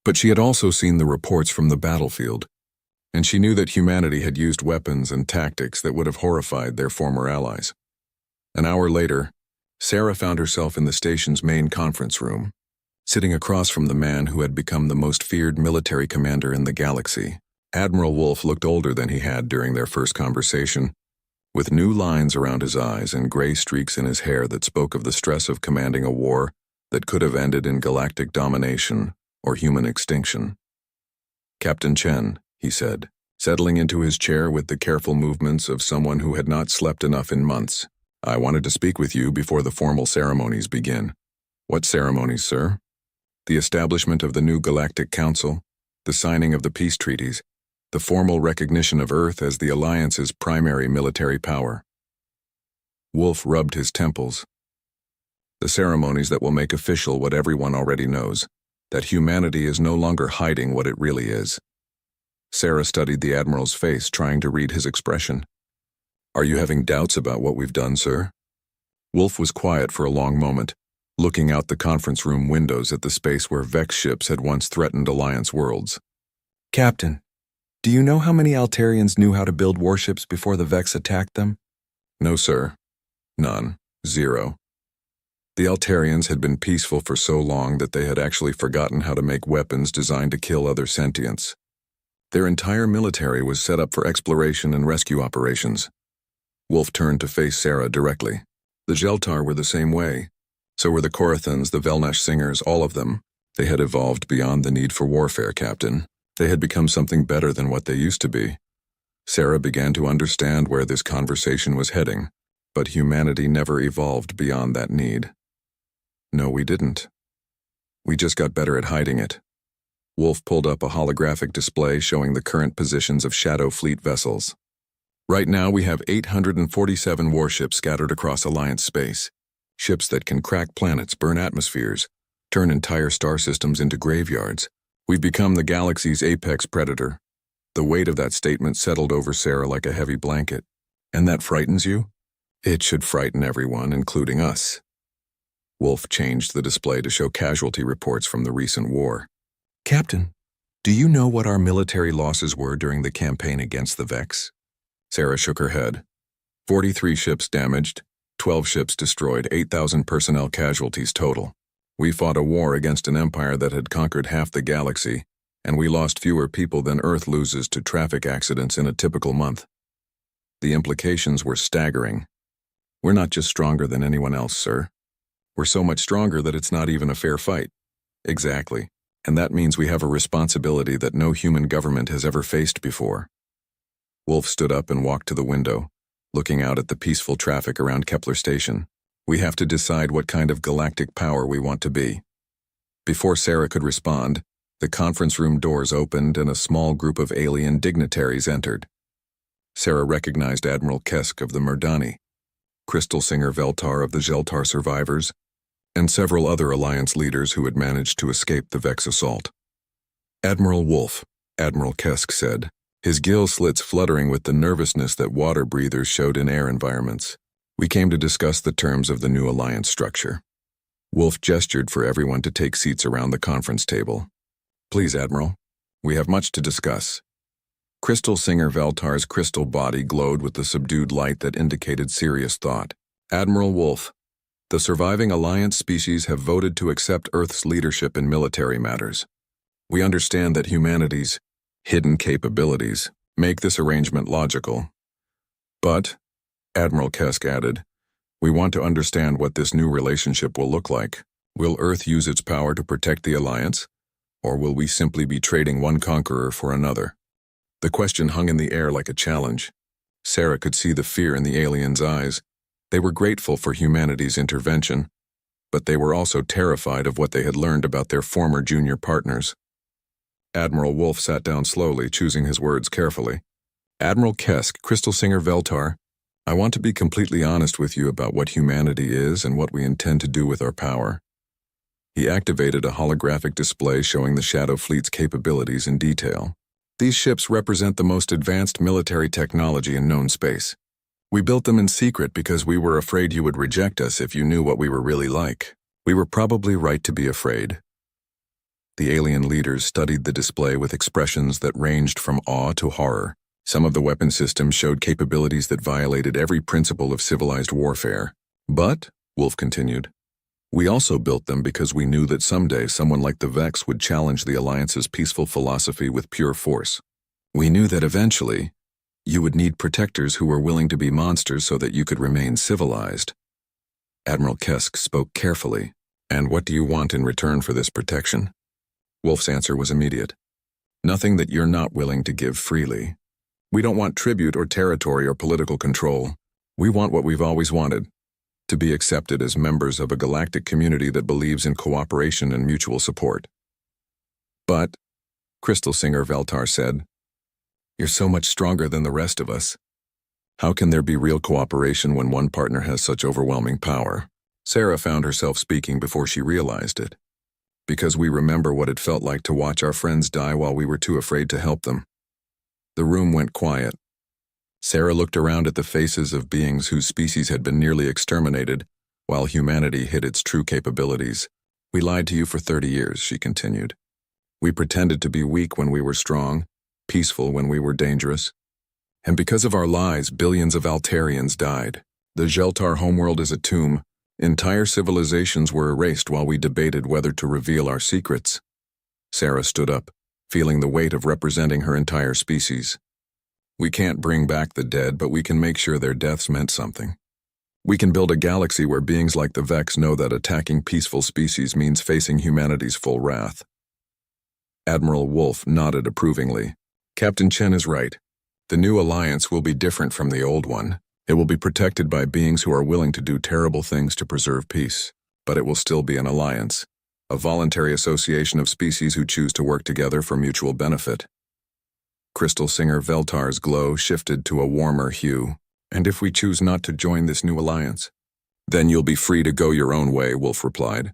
But she had also seen the reports from the battlefield, and she knew that humanity had used weapons and tactics that would have horrified their former allies. An hour later, Sarah found herself in the station's main conference room, sitting across from the man who had become the most feared military commander in the galaxy. Admiral Wolf looked older than he had during their first conversation, with new lines around his eyes and gray streaks in his hair that spoke of the stress of commanding a war that could have ended in galactic domination or human extinction. Captain Chen, he said, settling into his chair with the careful movements of someone who had not slept enough in months. I wanted to speak with you before the formal ceremonies begin. What ceremonies, sir? The establishment of the new Galactic Council, the signing of the peace treaties, the formal recognition of Earth as the Alliance's primary military power. Wolf rubbed his temples. The ceremonies that will make official what everyone already knows, that humanity is no longer hiding what it really is. Sarah studied the Admiral's face, trying to read his expression. Are you having doubts about what we've done, sir? Wolf was quiet for a long moment, looking out the conference room windows at the space where Vex ships had once threatened Alliance worlds. Captain, do you know how many Altarians knew how to build warships before the Vex attacked them? No, sir. None. Zero. The Altarians had been peaceful for so long that they had actually forgotten how to make weapons designed to kill other sentients. Their entire military was set up for exploration and rescue operations. Wolf turned to face Sarah directly. The Jeltar were the same way. So were the Korathans, the Velnash Singers, all of them. They had evolved beyond the need for warfare, Captain. They had become something better than what they used to be. Sarah began to understand where this conversation was heading, but humanity never evolved beyond that need. No, we didn't. We just got better at hiding it. Wolf pulled up a holographic display showing the current positions of Shadow Fleet vessels. Right now we have 847 warships scattered across Alliance space. Ships that can crack planets, burn atmospheres, turn entire star systems into graveyards. We've become the galaxy's apex predator. The weight of that statement settled over Sarah like a heavy blanket. And that frightens you? It should frighten everyone, including us. Wolf changed the display to show casualty reports from the recent war. Captain, do you know what our military losses were during the campaign against the Vex? Sarah shook her head. 43 ships damaged, 12 ships destroyed, 8,000 personnel casualties total. We fought a war against an empire that had conquered half the galaxy, and we lost fewer people than Earth loses to traffic accidents in a typical month. The implications were staggering. We're not just stronger than anyone else, sir. We're so much stronger that it's not even a fair fight. Exactly. And that means we have a responsibility that no human government has ever faced before. Wolf stood up and walked to the window, looking out at the peaceful traffic around Kepler Station. We have to decide what kind of galactic power we want to be. Before Sarah could respond, the conference room doors opened and a small group of alien dignitaries entered. Sarah recognized Admiral Kesk of the Murdani, Crystal Singer Veltar of the Jeltar survivors, and several other Alliance leaders who had managed to escape the Vex assault. Admiral Wolf, Admiral Kesk said, his gill slits fluttering with the nervousness that water breathers showed in air environments. We came to discuss the terms of the new Alliance structure. Wolf gestured for everyone to take seats around the conference table. Please, Admiral. We have much to discuss. Crystal Singer Veltar's crystal body glowed with the subdued light that indicated serious thought. Admiral Wolf, the surviving Alliance species have voted to accept Earth's leadership in military matters. We understand that humanity's hidden capabilities make this arrangement logical. But, Admiral Kesk added, we want to understand what this new relationship will look like. Will Earth use its power to protect the Alliance, or will we simply be trading one conqueror for another? The question hung in the air like a challenge. Sarah could see the fear in the aliens' eyes. They were grateful for humanity's intervention, but they were also terrified of what they had learned about their former junior partners. Admiral Wolf sat down slowly, choosing his words carefully. Admiral Kesk, Crystal Singer Veltar, I want to be completely honest with you about what humanity is and what we intend to do with our power. He activated a holographic display showing the Shadow Fleet's capabilities in detail. These ships represent the most advanced military technology in known space. We built them in secret because we were afraid you would reject us if you knew what we were really like. We were probably right to be afraid. The alien leaders studied the display with expressions that ranged from awe to horror. Some of the weapon systems showed capabilities that violated every principle of civilized warfare. But, Wolf continued, we also built them because we knew that someday someone like the Vex would challenge the Alliance's peaceful philosophy with pure force. We knew that eventually, you would need protectors who were willing to be monsters so that you could remain civilized. Admiral Kesk spoke carefully. And what do you want in return for this protection? Wolf's answer was immediate. Nothing that you're not willing to give freely. We don't want tribute or territory or political control. We want what we've always wanted. To be accepted as members of a galactic community that believes in cooperation and mutual support. But, Crystal Singer Veltar said, you're so much stronger than the rest of us. How can there be real cooperation when one partner has such overwhelming power? Sarah found herself speaking before she realized it. Because we remember what it felt like to watch our friends die while we were too afraid to help them. The room went quiet. Sarah looked around at the faces of beings whose species had been nearly exterminated, while humanity hid its true capabilities. We lied to you for 30 years, she continued. We pretended to be weak when we were strong, peaceful when we were dangerous. And because of our lies, billions of Altarians died. The Geltar homeworld is a tomb. Entire civilizations were erased while we debated whether to reveal our secrets. Sarah stood up, feeling the weight of representing her entire species. We can't bring back the dead, but we can make sure their deaths meant something. We can build a galaxy where beings like the Vex know that attacking peaceful species means facing humanity's full wrath. Admiral Wolf nodded approvingly. Captain Chen is right. The new alliance will be different from the old one. It will be protected by beings who are willing to do terrible things to preserve peace. But it will still be an alliance, a voluntary association of species who choose to work together for mutual benefit. Crystal Singer Veltar's glow shifted to a warmer hue. And if we choose not to join this new alliance? Then you'll be free to go your own way, Wolf replied.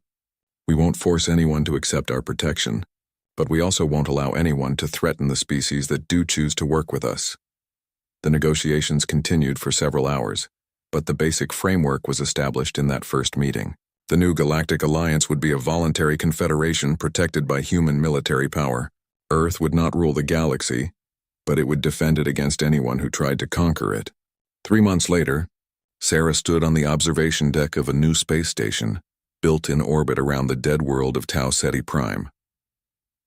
We won't force anyone to accept our protection, but we also won't allow anyone to threaten the species that do choose to work with us. The negotiations continued for several hours, but the basic framework was established in that first meeting. The new Galactic Alliance would be a voluntary confederation protected by human military power. Earth would not rule the galaxy, but it would defend it against anyone who tried to conquer it. 3 months later, Sarah stood on the observation deck of a new space station, built in orbit around the dead world of Tau Ceti Prime.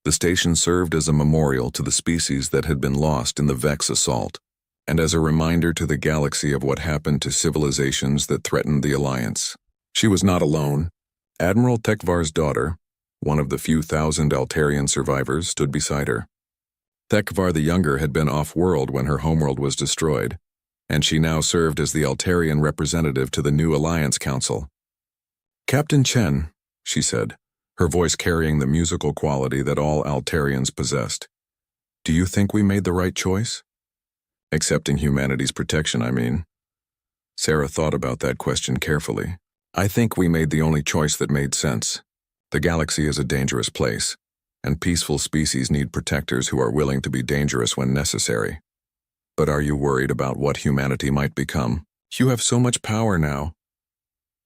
The station served as a memorial to the species that had been lost in the Vex assault, and as a reminder to the galaxy of what happened to civilizations that threatened the Alliance. She was not alone. Admiral Tekvar's daughter, one of the few thousand Altarian survivors, stood beside her. Tekvar the Younger had been off-world when her homeworld was destroyed, and she now served as the Altarian representative to the new Alliance Council. Captain Chen, she said, her voice carrying the musical quality that all Altarians possessed. Do you think we made the right choice? Accepting humanity's protection, I mean. Sarah thought about that question carefully. I think we made the only choice that made sense. The galaxy is a dangerous place, and peaceful species need protectors who are willing to be dangerous when necessary. But are you worried about what humanity might become? You have so much power now.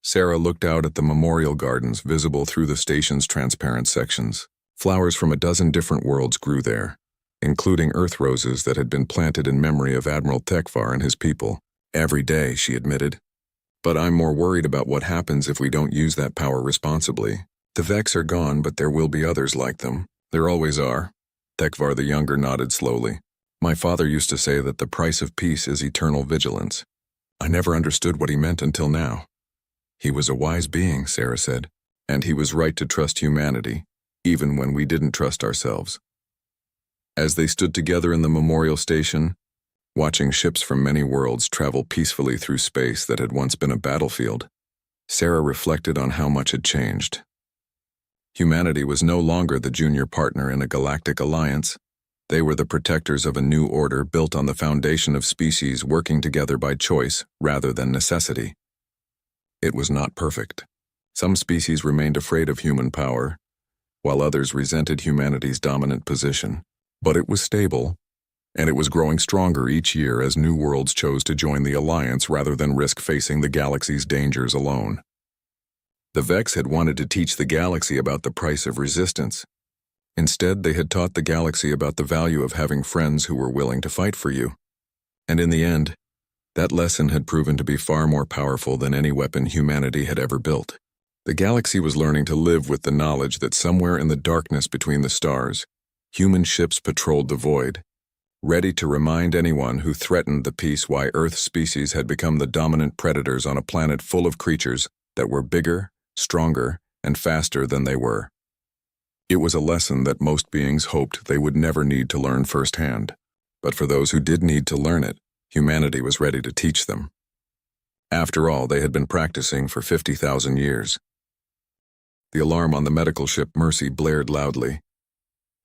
Sarah looked out at the memorial gardens visible through the station's transparent sections. Flowers from a dozen different worlds grew there, including earth roses that had been planted in memory of Admiral Tekvar and his people. Every day, she admitted. But I'm more worried about what happens if we don't use that power responsibly. The Vex are gone, but there will be others like them. There always are. Tekvar the Younger nodded slowly. My father used to say that the price of peace is eternal vigilance. I never understood what he meant until now. He was a wise being, Sarah said, and he was right to trust humanity, even when we didn't trust ourselves. As they stood together in the memorial station, watching ships from many worlds travel peacefully through space that had once been a battlefield, Sarah reflected on how much had changed. Humanity was no longer the junior partner in a galactic alliance. They were the protectors of a new order built on the foundation of species working together by choice rather than necessity. It was not perfect. Some species remained afraid of human power, while others resented humanity's dominant position. But it was stable, and it was growing stronger each year as new worlds chose to join the alliance rather than risk facing the galaxy's dangers alone. The Vex had wanted to teach the galaxy about the price of resistance. Instead, they had taught the galaxy about the value of having friends who were willing to fight for you. And in the end, that lesson had proven to be far more powerful than any weapon humanity had ever built. The galaxy was learning to live with the knowledge that somewhere in the darkness between the stars, human ships patrolled the void, ready to remind anyone who threatened the peace why Earth's species had become the dominant predators on a planet full of creatures that were bigger, stronger, and faster than they were. It was a lesson that most beings hoped they would never need to learn firsthand. But for those who did need to learn it, humanity was ready to teach them. After all, they had been practicing for 50,000 years. The alarm on the medical ship Mercy blared loudly.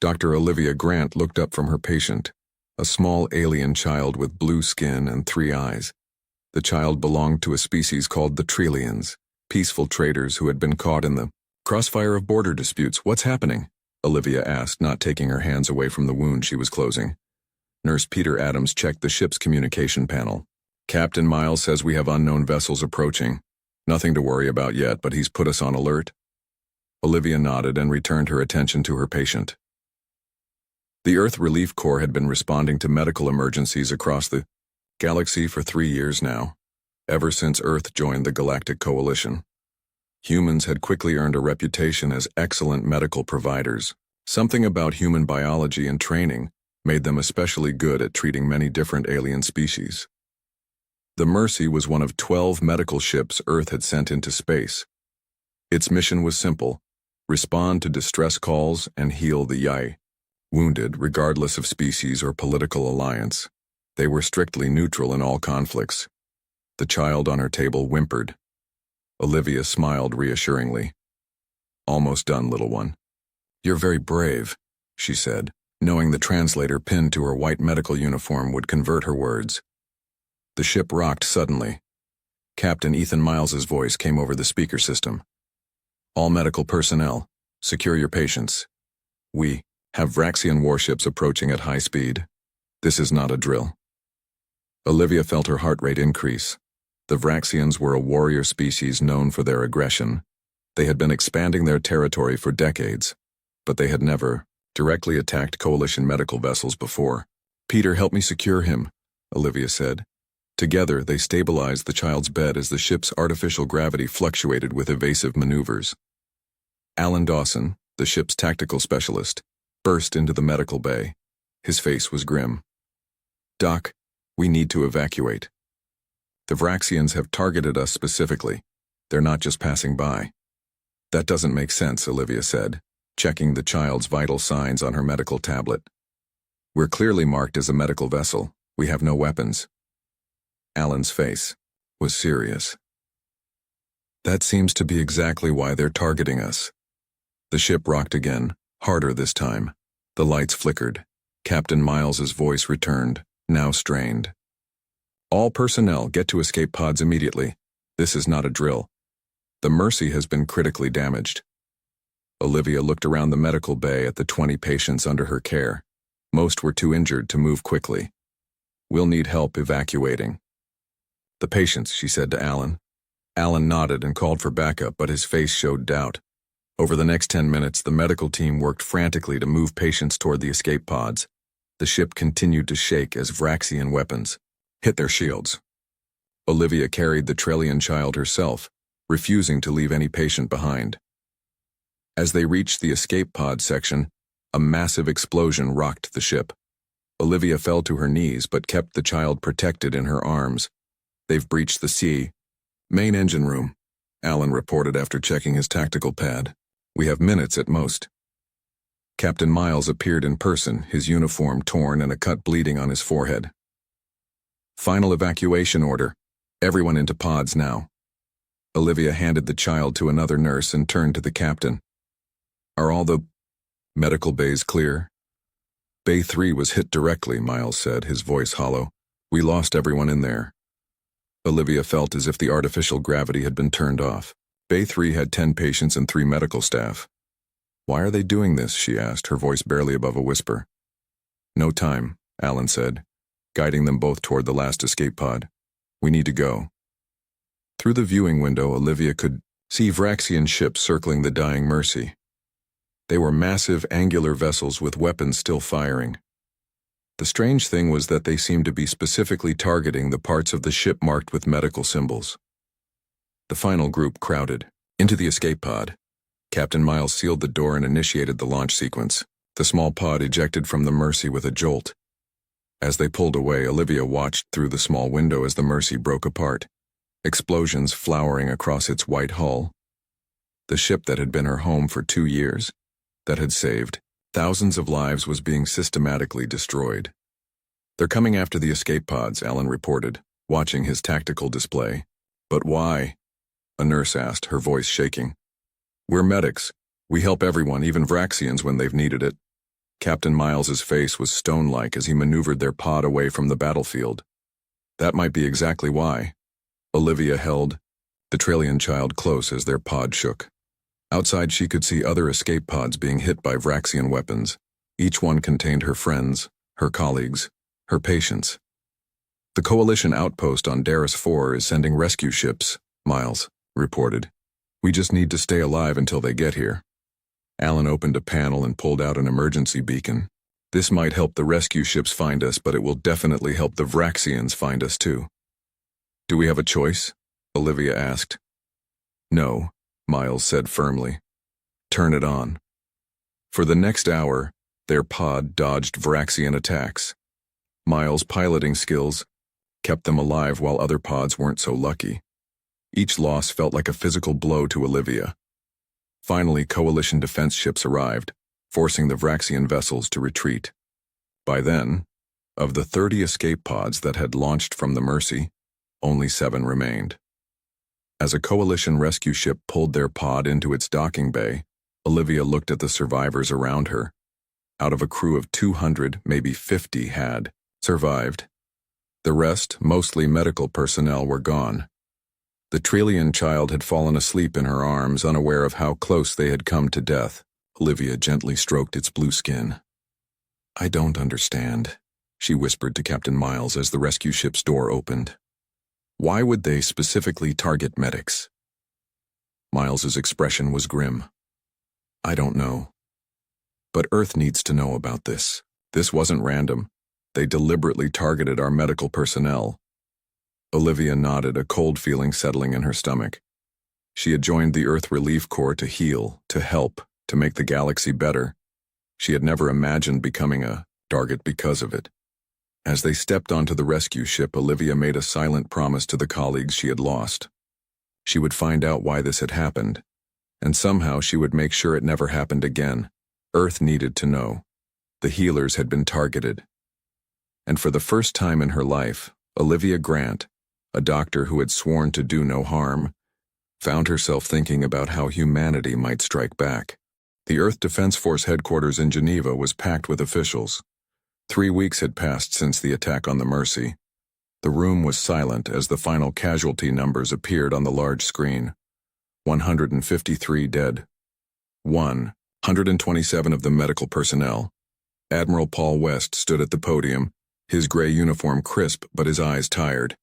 Dr. Olivia Grant looked up from her patient, a small alien child with blue skin and 3 eyes. The child belonged to a species called the Trillians, peaceful traders who had been caught in the crossfire of border disputes. "What's happening?" Olivia asked, not taking her hands away from the wound she was closing. Nurse Peter Adams checked the ship's communication panel. "Captain Miles says we have unknown vessels approaching. Nothing to worry about yet, but he's put us on alert." Olivia nodded and returned her attention to her patient. The Earth Relief Corps had been responding to medical emergencies across the galaxy for 3 years now, ever since Earth joined the Galactic Coalition. Humans had quickly earned a reputation as excellent medical providers. Something about human biology and training made them especially good at treating many different alien species. The Mercy was one of 12 medical ships Earth had sent into space. Its mission was simple: respond to distress calls and heal the wounded, regardless of species or political alliance. They were strictly neutral in all conflicts. The child on her table whimpered. Olivia smiled reassuringly. "Almost done, little one." "You're very brave," she said, knowing the translator pinned to her white medical uniform would convert her words. The ship rocked suddenly. Captain Ethan Miles's voice came over the speaker system. "All medical personnel, secure your patients. We have Vraxian warships approaching at high speed. This is not a drill." Olivia felt her heart rate increase. The Vraxians were a warrior species known for their aggression. They had been expanding their territory for decades, but they had never directly attacked Coalition medical vessels before. "Peter, help me secure him," Olivia said. Together, they stabilized the child's bed as the ship's artificial gravity fluctuated with evasive maneuvers. Alan Dawson, the ship's tactical specialist, burst into the medical bay. His face was grim. "Doc, we need to evacuate. The Vraxians have targeted us specifically. They're not just passing by." "That doesn't make sense," Olivia said, checking the child's vital signs on her medical tablet. "We're clearly marked as a medical vessel. We have no weapons." Alan's face was serious. "That seems to be exactly why they're targeting us." The ship rocked again, harder this time. The lights flickered. Captain Miles's voice returned, now strained. "All personnel, get to escape pods immediately. This is not a drill. The Mercy has been critically damaged." Olivia looked around the medical bay at the 20 patients under her care. Most were too injured to move quickly. "We'll need help evacuating." "The patients," she said to Alan. Alan nodded and called for backup, but his face showed doubt. Over the next 10 minutes, the medical team worked frantically to move patients toward the escape pods. The ship continued to shake as Vraxian weapons hit their shields. Olivia carried the Trillian child herself, refusing to leave any patient behind. As they reached the escape pod section, a massive explosion rocked the ship. Olivia fell to her knees but kept the child protected in her arms. "They've breached the main engine room," Alan reported after checking his tactical pad. "We have minutes at most." Captain Miles appeared in person, his uniform torn and a cut bleeding on his forehead. "Final evacuation order. Everyone into pods now." Olivia handed the child to another nurse and turned to the captain. "Are all the medical bays clear?" "Bay 3 was hit directly," Miles said, his voice hollow. "We lost everyone in there." Olivia felt as if the artificial gravity had been turned off. Bay 3 had 10 patients and 3 medical staff. Why are they doing this? She asked, her voice barely above a whisper. No time, Alan said, guiding them both toward the last escape pod. We need to go. Through the viewing window, Olivia could see Vraxian ships circling the dying Mercy. They were massive, angular vessels with weapons still firing. The strange thing was that they seemed to be specifically targeting the parts of the ship marked with medical symbols. The final group crowded into the escape pod. Captain Miles sealed the door and initiated the launch sequence. The small pod ejected from the Mercy with a jolt. As they pulled away, Olivia watched through the small window as the Mercy broke apart, explosions flowering across its white hull. The ship that had been her home for 2 years, that had saved thousands of lives, was being systematically destroyed. They're coming after the escape pods, Alan reported, watching his tactical display. But why? A nurse asked, her voice shaking. We're medics. We help everyone, even Vraxians, when they've needed it. Captain Miles's face was stone-like as he maneuvered their pod away from the battlefield. That might be exactly why. Olivia held the Trallian child close as their pod shook. Outside, she could see other escape pods being hit by Vraxian weapons. Each one contained her friends, her colleagues, her patients. The Coalition outpost on Daris 4 is sending rescue ships, Miles reported. We just need to stay alive until they get here. Alan opened a panel and pulled out an emergency beacon. This might help the rescue ships find us, but it will definitely help the Vraxians find us too. Do we have a choice? Olivia asked. No, Miles said firmly. Turn it on. For the next hour, their pod dodged Vraxian attacks. Miles' piloting skills kept them alive while other pods weren't so lucky. Each loss felt like a physical blow to Olivia. Finally, Coalition defense ships arrived, forcing the Vraxian vessels to retreat. By then, of the 30 escape pods that had launched from the Mercy, only 7 remained. As a Coalition rescue ship pulled their pod into its docking bay, Olivia looked at the survivors around her. Out of a crew of 200, maybe 50 had survived. The rest, mostly medical personnel, were gone. The Trallian child had fallen asleep in her arms, unaware of how close they had come to death. Olivia gently stroked its blue skin. I don't understand, she whispered to Captain Miles as the rescue ship's door opened. Why would they specifically target medics? Miles's expression was grim. I don't know. But Earth needs to know about this. This wasn't random. They deliberately targeted our medical personnel. Olivia nodded, a cold feeling settling in her stomach. She had joined the Earth Relief Corps to heal, to help, to make the galaxy better. She had never imagined becoming a target because of it. As they stepped onto the rescue ship, Olivia made a silent promise to the colleagues she had lost. She would find out why this had happened, and somehow she would make sure it never happened again. Earth needed to know. The healers had been targeted. And for the first time in her life, Olivia Grant, a doctor who had sworn to do no harm, found herself thinking about how humanity might strike back. The Earth Defense Force headquarters in Geneva was packed with officials. 3 weeks had passed since the attack on the Mercy. The room was silent as the final casualty numbers appeared on the large screen. 153 dead. 127 of them medical personnel. Admiral Paul West stood at the podium, his gray uniform crisp but his eyes tired.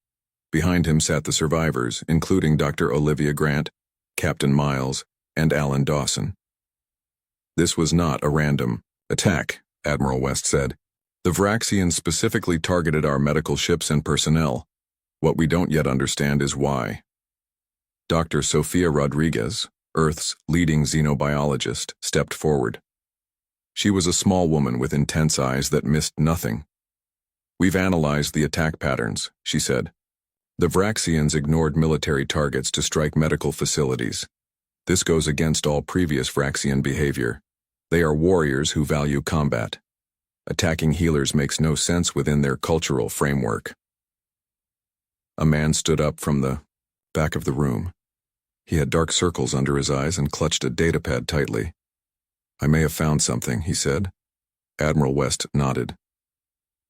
Behind him sat the survivors, including Dr. Olivia Grant, Captain Miles, and Alan Dawson. This was not a random attack, Admiral West said. The Vraxians specifically targeted our medical ships and personnel. What we don't yet understand is why. Dr. Sofia Rodriguez, Earth's leading xenobiologist, stepped forward. She was a small woman with intense eyes that missed nothing. We've analyzed the attack patterns, she said. The Vraxians ignored military targets to strike medical facilities. This goes against all previous Vraxian behavior. They are warriors who value combat. Attacking healers makes no sense within their cultural framework. A man stood up from the back of the room. He had dark circles under his eyes and clutched a datapad tightly. I may have found something, he said. Admiral West nodded.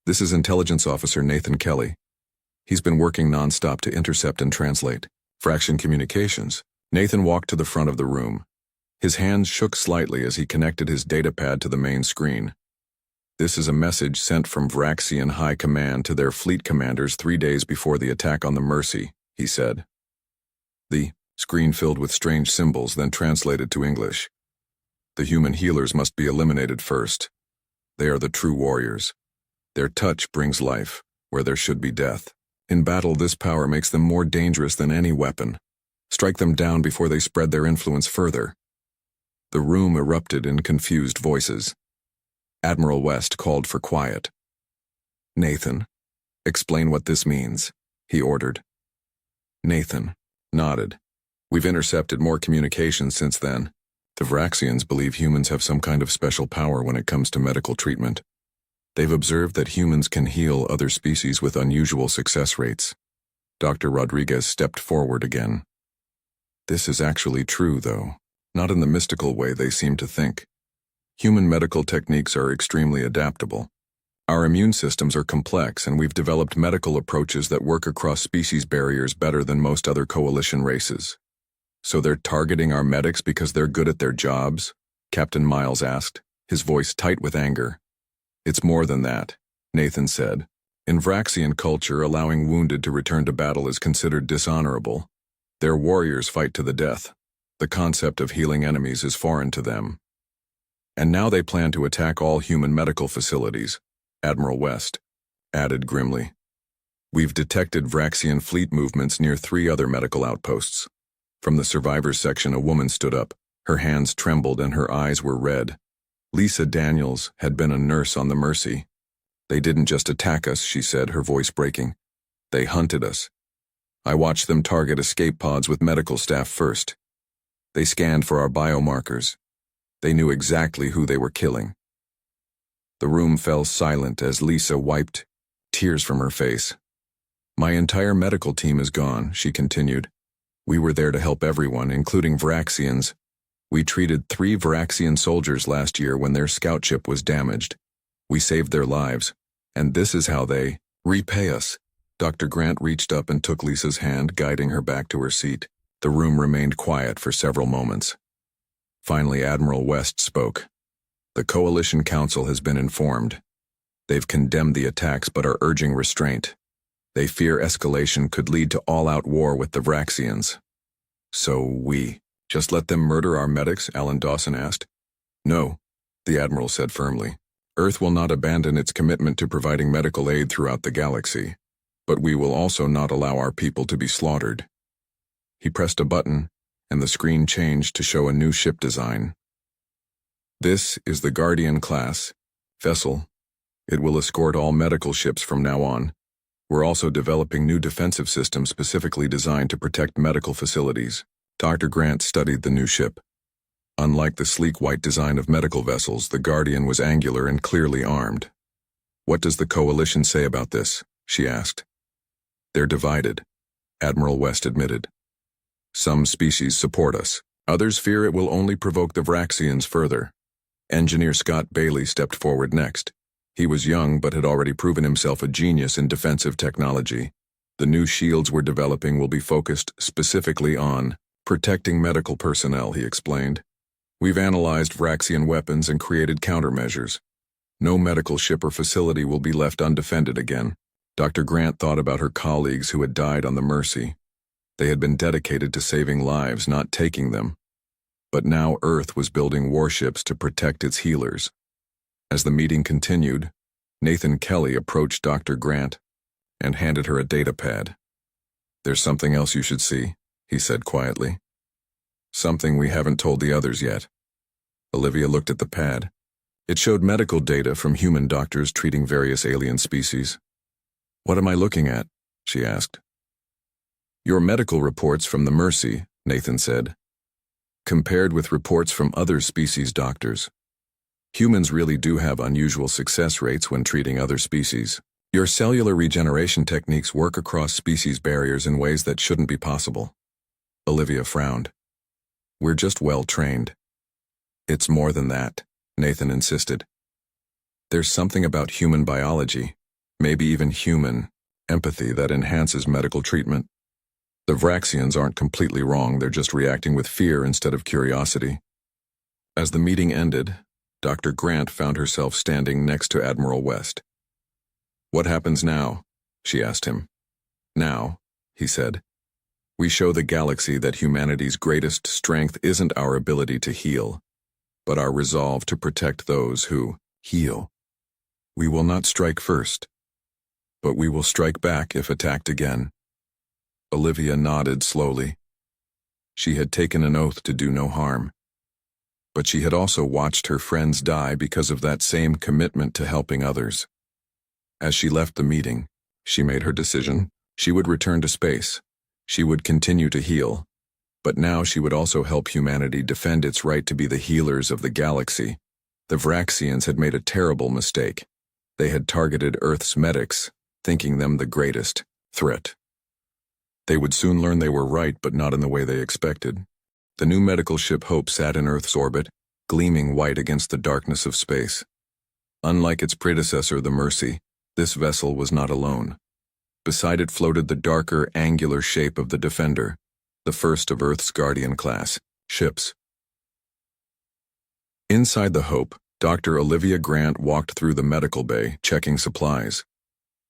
This is Intelligence Officer Nathan Kelly. He's been working non-stop to intercept and translate Fraction communications. Nathan walked to the front of the room. His hands shook slightly as he connected his datapad to the main screen. This is a message sent from Vraxian High Command to their fleet commanders 3 days before the attack on the Mercy, he said. The screen filled with strange symbols, then translated to English. The human healers must be eliminated first. They are the true warriors. Their touch brings life, where there should be death. In battle, this power makes them more dangerous than any weapon. Strike them down before they spread their influence further. The room erupted in confused voices. Admiral West called for quiet. Nathan, explain what this means, he ordered. Nathan nodded. We've intercepted more communications since then. The Vraxians believe humans have some kind of special power when it comes to medical treatment. They've observed that humans can heal other species with unusual success rates. Dr. Rodriguez stepped forward again. This is actually true, though, not in the mystical way they seem to think. Human medical techniques are extremely adaptable. Our immune systems are complex, and we've developed medical approaches that work across species barriers better than most other coalition races. So they're targeting our medics because they're good at their jobs? Captain Miles asked, his voice tight with anger. It's more than that, Nathan said. In Vraxian culture, allowing wounded to return to battle is considered dishonorable. Their warriors fight to the death. The concept of healing enemies is foreign to them. And now they plan to attack all human medical facilities, Admiral West added grimly. We've detected Vraxian fleet movements near 3 other medical outposts. From the survivors section, a woman stood up. Her hands trembled and her eyes were red. Lisa Daniels had been a nurse on the Mercy. They didn't just attack us, she said, her voice breaking. They hunted us. I watched them target escape pods with medical staff first. They scanned for our biomarkers. They knew exactly who they were killing. The room fell silent as Lisa wiped tears from her face. My entire medical team is gone, she continued. We were there to help everyone, including Vraxians. We treated 3 Vraxian soldiers last year when their scout ship was damaged. We saved their lives, and this is how they repay us. Dr. Grant reached up and took Lisa's hand, guiding her back to her seat. The room remained quiet for several moments. Finally, Admiral West spoke. The Coalition Council has been informed. They've condemned the attacks but are urging restraint. They fear escalation could lead to all-out war with the Vraxians. So we just let them murder our medics? Alan Dawson asked. No, the Admiral said firmly. Earth will not abandon its commitment to providing medical aid throughout the galaxy, but we will also not allow our people to be slaughtered. He pressed a button, and the screen changed to show a new ship design. This is the Guardian-class vessel. It will escort all medical ships from now on. We're also developing new defensive systems specifically designed to protect medical facilities. Dr. Grant studied the new ship. Unlike the sleek white design of medical vessels, the Guardian was angular and clearly armed. What does the Coalition say about this? She asked. They're divided, Admiral West admitted. Some species support us. Others fear it will only provoke the Vraxians further. Engineer Scott Bailey stepped forward next. He was young but had already proven himself a genius in defensive technology. The new shields we're developing will be focused specifically on protecting medical personnel, he explained. We've analyzed Vraxian weapons and created countermeasures. No medical ship or facility will be left undefended again. Dr. Grant thought about her colleagues who had died on the Mercy. They had been dedicated to saving lives, not taking them. But now Earth was building warships to protect its healers. As the meeting continued, Nathan Kelly approached Dr. Grant and handed her a datapad. There's something else you should see, he said quietly. Something we haven't told the others yet. Olivia looked at the pad. It showed medical data from human doctors treating various alien species. What am I looking at? She asked. Your medical reports from the Mercy, Nathan said, compared with reports from other species doctors. Humans really do have unusual success rates when treating other species. Your cellular regeneration techniques work across species barriers in ways that shouldn't be possible. Olivia frowned. We're just well trained. It's more than that, Nathan insisted. There's something about human biology, maybe even human empathy, that enhances medical treatment. The Vraxians aren't completely wrong, they're just reacting with fear instead of curiosity. As the meeting ended, Dr. Grant found herself standing next to Admiral West. "What happens now?" she asked him. "Now," he said, "we show the galaxy that humanity's greatest strength isn't our ability to heal, but our resolve to protect those who heal. We will not strike first, but we will strike back if attacked again." Olivia nodded slowly. She had taken an oath to do no harm, but she had also watched her friends die because of that same commitment to helping others. As she left the meeting, she made her decision. She would return to space. She would continue to heal, but now she would also help humanity defend its right to be the healers of the galaxy. The Vraxians had made a terrible mistake. They had targeted Earth's medics, thinking them the greatest threat. They would soon learn they were right, but not in the way they expected. The new medical ship Hope sat in Earth's orbit, gleaming white against the darkness of space. Unlike its predecessor, the Mercy, this vessel was not alone. Beside it floated the darker, angular shape of the Defender, the first of Earth's Guardian-class ships. Inside the Hope, Dr. Olivia Grant walked through the medical bay, checking supplies.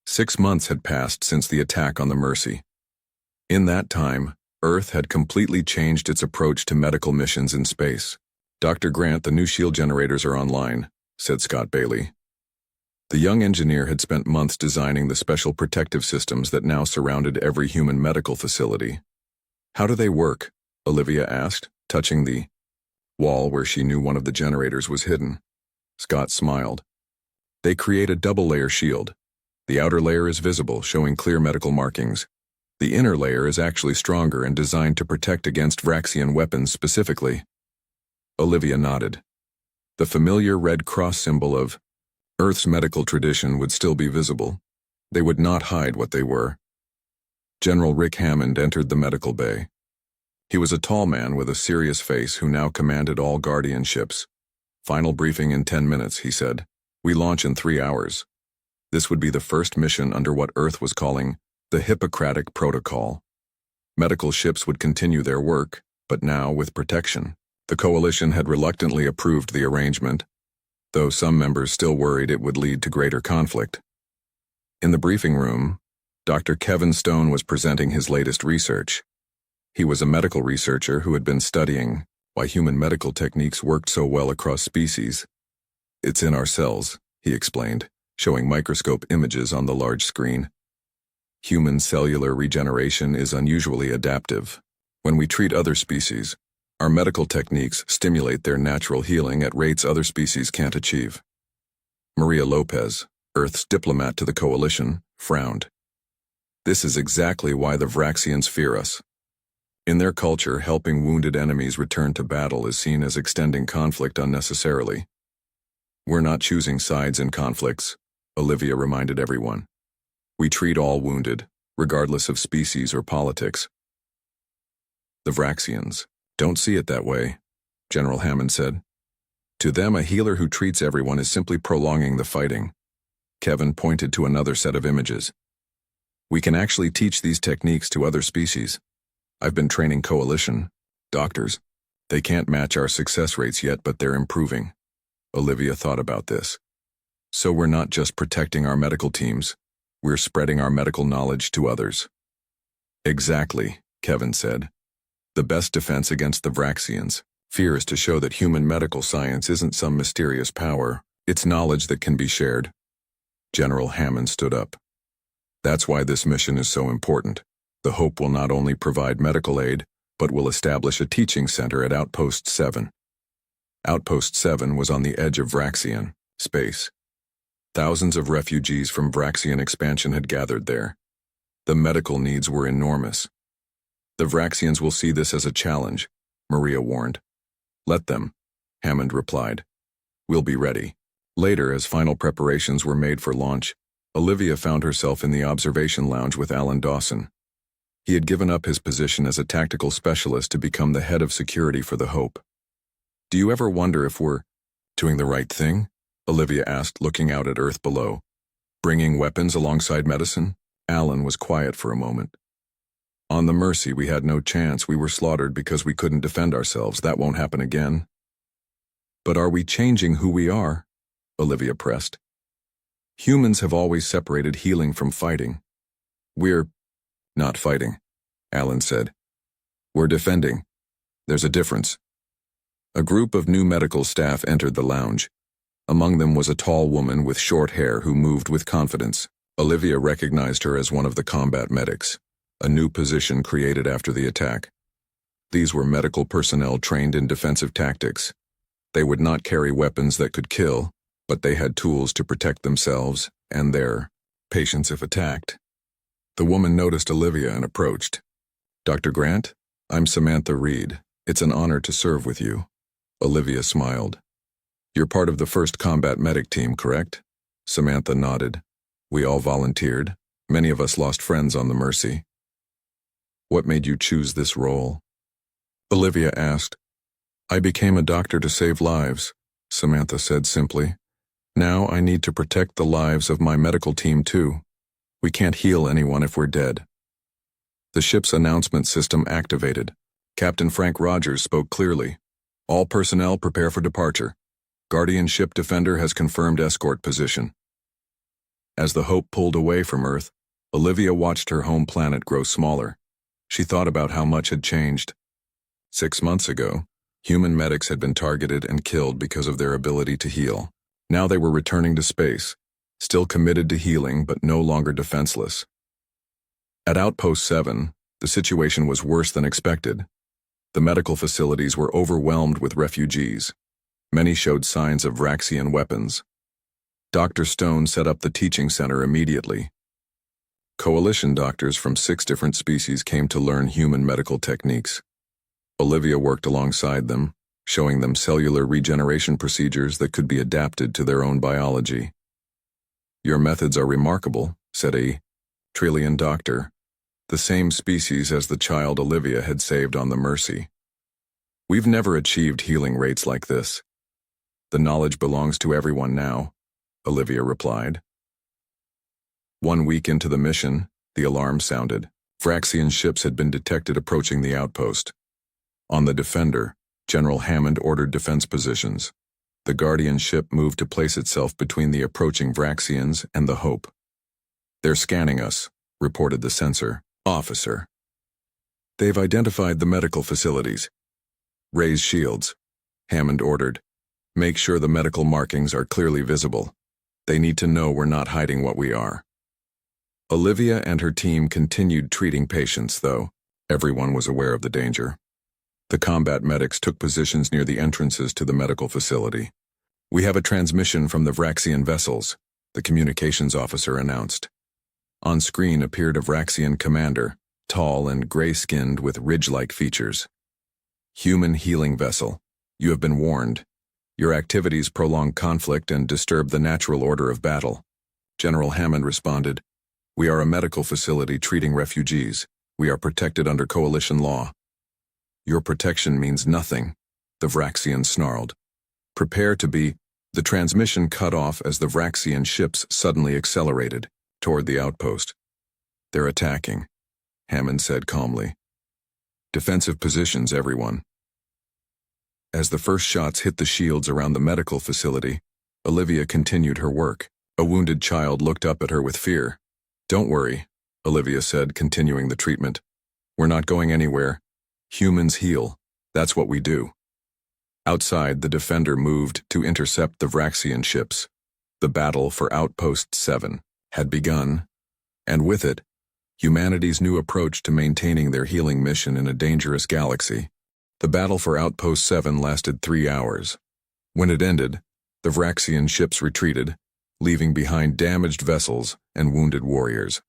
6 months had passed since the attack on the Mercy. In that time, Earth had completely changed its approach to medical missions in space. "Dr. Grant, the new shield generators are online," said Scott Bailey. The young engineer had spent months designing the special protective systems that now surrounded every human medical facility. "How do they work?" Olivia asked, touching the wall where she knew one of the generators was hidden. Scott smiled. "They create a double-layer shield. The outer layer is visible, showing clear medical markings. The inner layer is actually stronger and designed to protect against Vraxian weapons specifically." Olivia nodded. The familiar red cross symbol of Earth's medical tradition would still be visible. They would not hide what they were. General Rick Hammond entered the medical bay. He was a tall man with a serious face who now commanded all Guardian ships. "Final briefing in 10 minutes, he said. "We launch in 3 hours. This would be the first mission under what Earth was calling the Hippocratic Protocol. Medical ships would continue their work, but now with protection." The coalition had reluctantly approved the arrangement, though some members still worried it would lead to greater conflict. In the briefing room, Dr. Kevin Stone was presenting his latest research. He was a medical researcher who had been studying why human medical techniques worked so well across species. "It's in our cells," he explained, showing microscope images on the large screen. "Human cellular regeneration is unusually adaptive. When we treat other species, our medical techniques stimulate their natural healing at rates other species can't achieve." Maria Lopez, Earth's diplomat to the coalition, frowned. "This is exactly why the Vraxians fear us. In their culture, helping wounded enemies return to battle is seen as extending conflict unnecessarily." "We're not choosing sides in conflicts," Olivia reminded everyone. "We treat all wounded, regardless of species or politics." "The Vraxians don't see it that way," General Hammond said. "To them, a healer who treats everyone is simply prolonging the fighting." Kevin pointed to another set of images. "We can actually teach these techniques to other species. I've been training coalition doctors. They can't match our success rates yet, but they're improving." Olivia thought about this. "So we're not just protecting our medical teams, we're spreading our medical knowledge to others." "Exactly," Kevin said. "The best defense against the Vraxians' fear is to show that human medical science isn't some mysterious power, it's knowledge that can be shared." General Hammond stood up. "That's why this mission is so important. The Hope will not only provide medical aid, but will establish a teaching center at Outpost 7. Outpost 7 was on the edge of Vraxian space. Thousands of refugees from Vraxian expansion had gathered there. The medical needs were enormous. "The Vraxians will see this as a challenge," Maria warned. "Let them," Hammond replied. "We'll be ready." Later, as final preparations were made for launch, Olivia found herself in the observation lounge with Alan Dawson. He had given up his position as a tactical specialist to become the head of security for the Hope. "Do you ever wonder if we're doing the right thing?" Olivia asked, looking out at Earth below. "Bringing weapons alongside medicine?" Alan was quiet for a moment. On the Mercy, we had no chance. We were slaughtered because we couldn't defend ourselves. That won't happen again. But are we changing who we are? Olivia pressed. Humans have always separated healing from fighting. We're not fighting, Alan said. We're defending. There's a difference. A group of new medical staff entered the lounge. Among them was a tall woman with short hair who moved with confidence. Olivia recognized her as one of the combat medics, a new position created after the attack. These were medical personnel trained in defensive tactics. They would not carry weapons that could kill, but they had tools to protect themselves and their patients if attacked. The woman noticed Olivia and approached. Dr. Grant, I'm Samantha Reed. It's an honor to serve with you. Olivia smiled. You're part of the first combat medic team, correct? Samantha nodded. We all volunteered. Many of us lost friends on the Mercy. What made you choose this role? Olivia asked. I became a doctor to save lives, Samantha said simply. Now I need to protect the lives of my medical team too. We can't heal anyone if we're dead. The ship's announcement system activated. Captain Frank Rogers spoke clearly. All personnel prepare for departure. Guardian Ship Defender has confirmed escort position. As the Hope pulled away from Earth, Olivia watched her home planet grow smaller. She thought about how much had changed. 6 months ago, human medics had been targeted and killed because of their ability to heal. Now they were returning to space, still committed to healing but no longer defenseless. At Outpost 7, the situation was worse than expected. The medical facilities were overwhelmed with refugees. Many showed signs of Vraxian weapons. Dr. Stone set up the teaching center immediately. Coalition doctors from 6 different species came to learn human medical techniques. Olivia worked alongside them, showing them cellular regeneration procedures that could be adapted to their own biology. Your methods are remarkable, said a Trillian doctor, the same species as the child Olivia had saved on the Mercy. We've never achieved healing rates like this. The knowledge belongs to everyone now, Olivia replied. 1 week into the mission, the alarm sounded. Vraxian ships had been detected approaching the outpost. On the Defender, General Hammond ordered defense positions. The Guardian ship moved to place itself between the approaching Vraxians and the Hope. They're scanning us, reported the sensor officer. They've identified the medical facilities. Raise shields, Hammond ordered. Make sure the medical markings are clearly visible. They need to know we're not hiding what we are. Olivia and her team continued treating patients, though. Everyone was aware of the danger. The combat medics took positions near the entrances to the medical facility. We have a transmission from the Vraxian vessels, the communications officer announced. On screen appeared a Vraxian commander, tall and gray-skinned with ridge-like features. Human healing vessel, you have been warned. Your activities prolong conflict and disturb the natural order of battle. General Hammond responded, We are a medical facility treating refugees. We are protected under coalition law. Your protection means nothing, the Vraxian snarled. Prepare to be. The transmission cut off as the Vraxian ships suddenly accelerated toward the outpost. They're attacking, Hammond said calmly. Defensive positions, everyone. As the first shots hit the shields around the medical facility, Olivia continued her work. A wounded child looked up at her with fear. Don't worry, Olivia said, continuing the treatment. We're not going anywhere. Humans heal. That's what we do. Outside, the Defender moved to intercept the Vraxian ships. The battle for Outpost 7 had begun, and with it, humanity's new approach to maintaining their healing mission in a dangerous galaxy. The battle for Outpost 7 lasted 3 hours. When it ended, the Vraxian ships retreated, leaving behind damaged vessels and wounded warriors.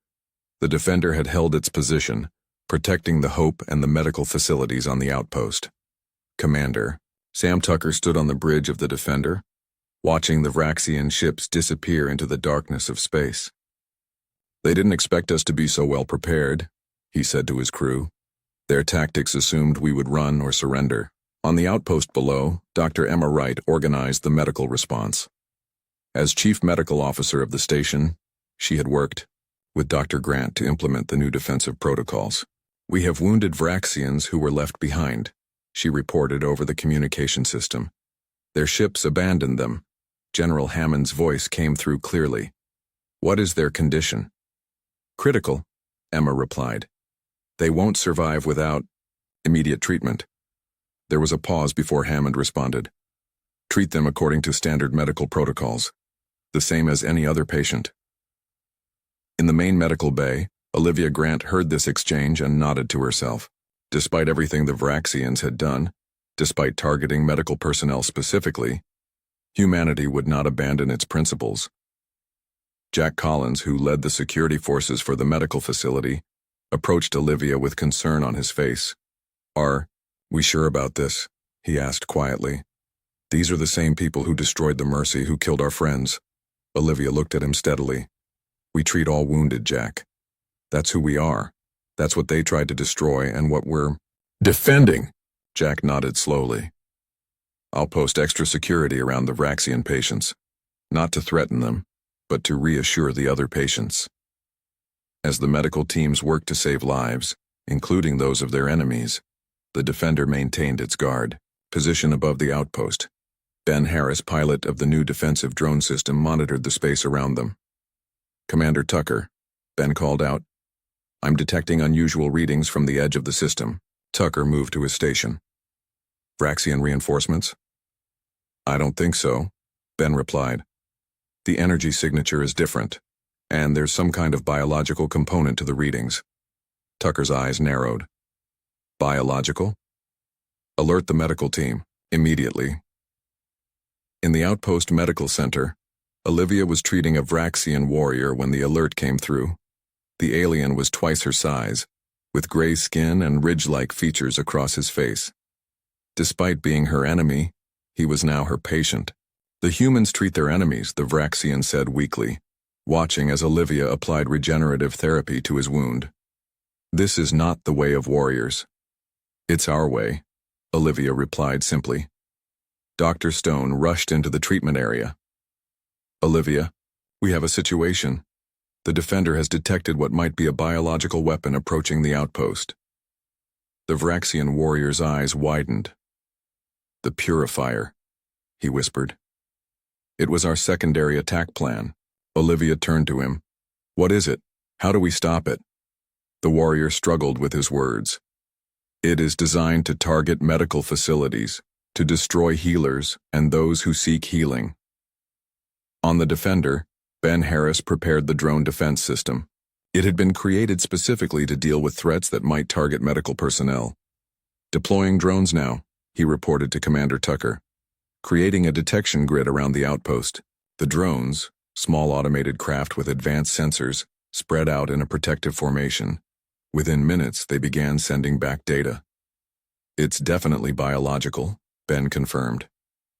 The Defender had held its position, protecting the Hope and the medical facilities on the outpost. Commander, Sam Tucker stood on the bridge of the Defender, watching the Vraxian ships disappear into the darkness of space. They didn't expect us to be so well prepared, he said to his crew. Their tactics assumed we would run or surrender. On the outpost below, Dr. Emma Wright organized the medical response. As chief medical officer of the station, she had worked with Dr. Grant to implement the new defensive protocols. "We have wounded Vraxians who were left behind," she reported over the communication system. "Their ships abandoned them." General Hammond's voice came through clearly. "What is their condition?" "Critical," Emma replied. "They won't survive without immediate treatment." There was a pause before Hammond responded. "Treat them according to standard medical protocols, the same as any other patient." In the main medical bay, Olivia Grant heard this exchange and nodded to herself. Despite everything the Vraxians had done, despite targeting medical personnel specifically, humanity would not abandon its principles. Jack Collins, who led the security forces for the medical facility, approached Olivia with concern on his face. "Are we sure about this?" he asked quietly. "These are the same people who destroyed the Mercy, who killed our friends." Olivia looked at him steadily. "We treat all wounded, Jack. That's who we are. That's what they tried to destroy and what we're defending." Jack nodded slowly. "I'll post extra security around the Vraxian patients, not to threaten them, but to reassure the other patients." As the medical teams worked to save lives, including those of their enemies, the Defender maintained its guard, position above the outpost. Ben Harris, pilot of the new defensive drone system, monitored the space around them. "Commander Tucker," Ben called out. "I'm detecting unusual readings from the edge of the system." Tucker moved to his station. "Vraxian reinforcements?" "I don't think so," Ben replied. "The energy signature is different, and there's some kind of biological component to the readings." Tucker's eyes narrowed. "Biological? Alert the medical team, immediately." In the outpost medical center, Olivia was treating a Vraxian warrior when the alert came through. The alien was twice her size, with gray skin and ridge-like features across his face. Despite being her enemy, he was now her patient. "The humans treat their enemies," the Vraxian said weakly, watching as Olivia applied regenerative therapy to his wound. "This is not the way of warriors." "It's our way," Olivia replied simply. Dr. Stone rushed into the treatment area. "Olivia, we have a situation. The Defender has detected what might be a biological weapon approaching the outpost." The Vraxian warrior's eyes widened. "The Purifier," he whispered. "It was our secondary attack plan." Olivia turned to him. "What is it? How do we stop it?" The warrior struggled with his words. "It is designed to target medical facilities, to destroy healers and those who seek healing." On the Defender, Ben Harris prepared the drone defense system. It had been created specifically to deal with threats that might target medical personnel. "Deploying drones now," he reported to Commander Tucker, creating a detection grid around the outpost. The drones, small automated craft with advanced sensors, spread out in a protective formation. Within minutes, they began sending back data. "It's definitely biological," Ben confirmed.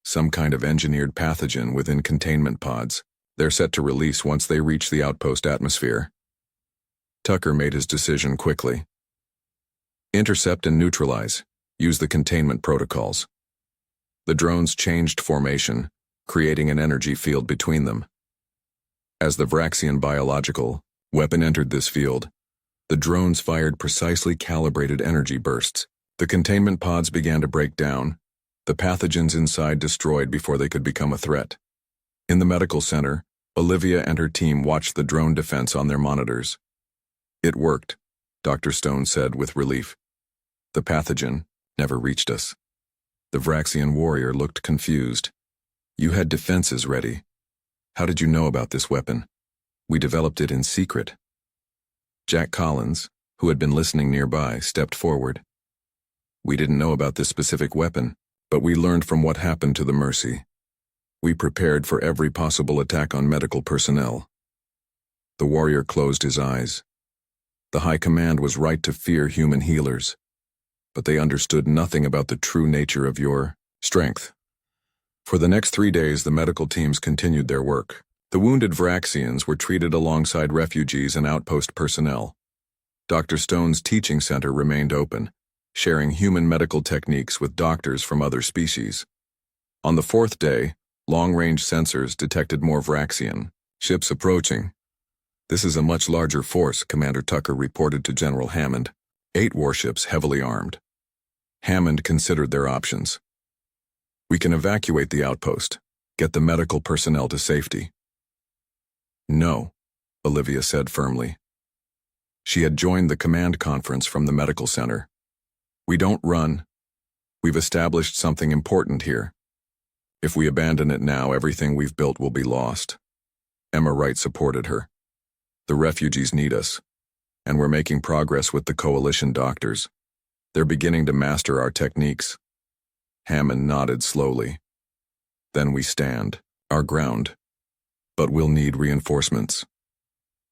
"Some kind of engineered pathogen within containment pods. They're set to release once they reach the outpost atmosphere." Tucker made his decision quickly. "Intercept and neutralize. Use the containment protocols." The drones changed formation, creating an energy field between them. As the Vraxian biological weapon entered this field, the drones fired precisely calibrated energy bursts. The containment pods began to break down, the pathogens inside destroyed before they could become a threat. In the medical center, Olivia and her team watched the drone defense on their monitors. "It worked," Dr. Stone said with relief. "The pathogen never reached us." The Vraxian warrior looked confused. "You had defenses ready. How did you know about this weapon?" "We developed it in secret." Jack Collins, who had been listening nearby, stepped forward. "We didn't know about this specific weapon, but we learned from what happened to the Mercy. We prepared for every possible attack on medical personnel." The warrior closed his eyes. The High Command was right to fear human healers, but they understood nothing about the true nature of your strength. For the next 3 days, the medical teams continued their work. The wounded Vraxians were treated alongside refugees and outpost personnel. Dr. Stone's teaching center remained open, sharing human medical techniques with doctors from other species. On the 4th day, long-range sensors detected more Vraxian ships approaching. "This is a much larger force," Commander Tucker reported to General Hammond. 8 warships heavily armed. Hammond considered their options. We can evacuate the outpost, get the medical personnel to safety. No, Olivia said firmly. She had joined the command conference from the medical center. We don't run. We've established something important here. If we abandon it now, everything we've built will be lost. Emma Wright supported her. The refugees need us, and we're making progress with the coalition doctors. They're beginning to master our techniques. Hammond nodded slowly. Then we stand, our ground. But we'll need reinforcements.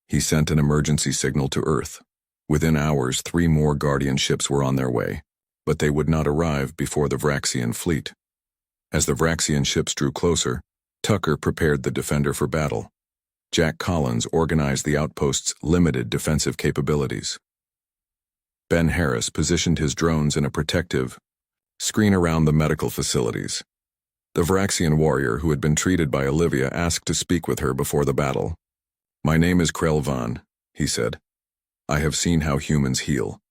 He sent an emergency signal to Earth. Within hours, 3 more Guardian ships were on their way, but they would not arrive before the Vraxian fleet. As the Vraxian ships drew closer, Tucker prepared the Defender for battle. Jack Collins organized the outpost's limited defensive capabilities. Ben Harris positioned his drones in a protective screen around the medical facilities. The Vraxian warrior who had been treated by Olivia asked to speak with her before the battle. "My name is Krelvan," he said. "I have seen how humans heal.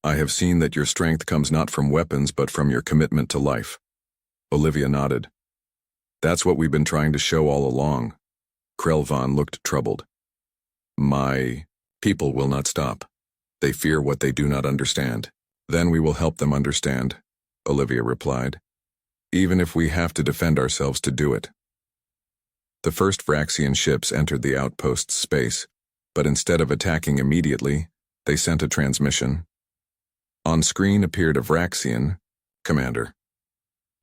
I have seen that your strength comes not from weapons but from your commitment to life." Olivia nodded. "That's what we've been trying to show all along." Krelvan looked troubled. "My people will not stop. They fear what they do not understand. Then we will help them understand," Olivia replied. "Even if we have to defend ourselves to do it." The first Vraxian ships entered the outpost's space, but instead of attacking immediately, they sent a transmission. On screen appeared a Vraxian commander.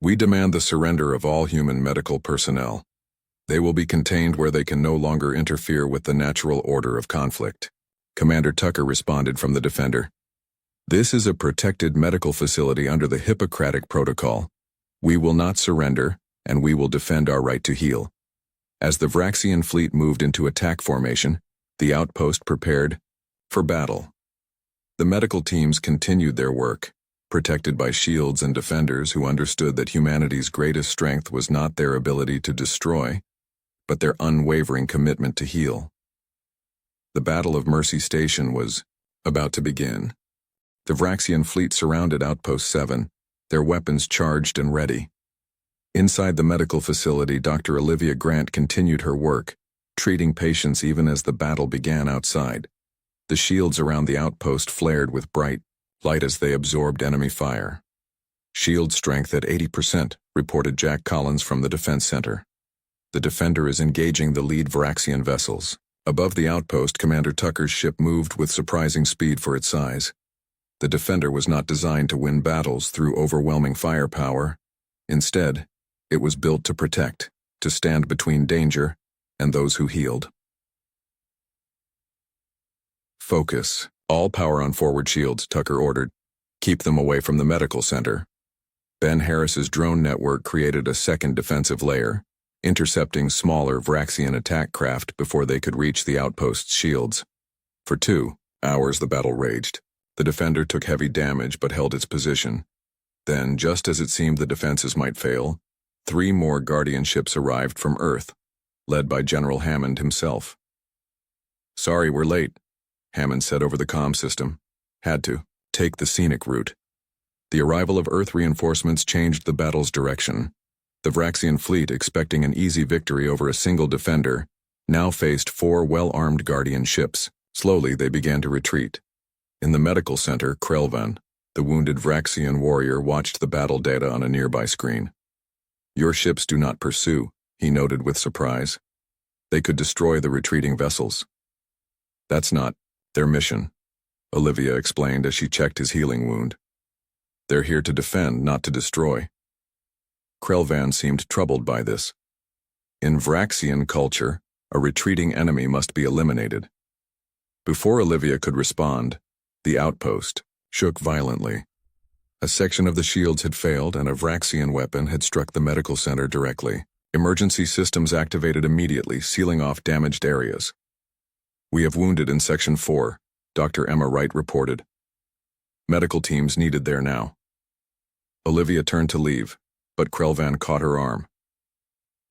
"We demand the surrender of all human medical personnel. They will be contained where they can no longer interfere with the natural order of conflict." Commander Tucker responded from the Defender. "This is a protected medical facility under the Hippocratic Protocol. We will not surrender, and we will defend our right to heal." As the Vraxian fleet moved into attack formation, the outpost prepared for battle. The medical teams continued their work, protected by shields and defenders who understood that humanity's greatest strength was not their ability to destroy, but their unwavering commitment to heal. The Battle of Mercy Station was about to begin. The Vraxian fleet surrounded Outpost 7, their weapons charged and ready. Inside the medical facility, Dr. Olivia Grant continued her work, treating patients even as the battle began outside. The shields around the outpost flared with bright light as they absorbed enemy fire. "Shield strength at 80%, reported Jack Collins from the Defense Center. "The Defender is engaging the lead Vraxian vessels." Above the outpost, Commander Tucker's ship moved with surprising speed for its size. The Defender was not designed to win battles through overwhelming firepower. Instead, it was built to protect, to stand between danger and those who healed. "Focus. All power on forward shields," Tucker ordered. "Keep them away from the medical center." Ben Harris's drone network created a second defensive layer, intercepting smaller Vraxian attack craft before they could reach the outpost's shields. For 2 hours the battle raged. The Defender took heavy damage but held its position. Then, just as it seemed the defenses might fail, 3 more Guardian ships arrived from Earth, led by General Hammond himself. "Sorry, we're late," Hammond said over the comm system. "Had to take the scenic route." The arrival of Earth reinforcements changed the battle's direction. The Vraxian fleet, expecting an easy victory over a single Defender, now faced 4 well-armed Guardian ships. Slowly, they began to retreat. In the medical center, Krelvan, the wounded Vraxian warrior, watched the battle data on a nearby screen. "Your ships do not pursue," he noted with surprise. "They could destroy the retreating vessels." "That's not their mission," Olivia explained as she checked his healing wound. "They're here to defend, not to destroy." Krelvan seemed troubled by this. In Vraxian culture, a retreating enemy must be eliminated. Before Olivia could respond, the outpost shook violently. A section of the shields had failed and a Vraxian weapon had struck the medical center directly. Emergency systems activated immediately, sealing off damaged areas. "We have wounded in Section 4, Dr. Emma Wright reported. Medical teams needed there now." Olivia turned to leave, but Krelvan caught her arm.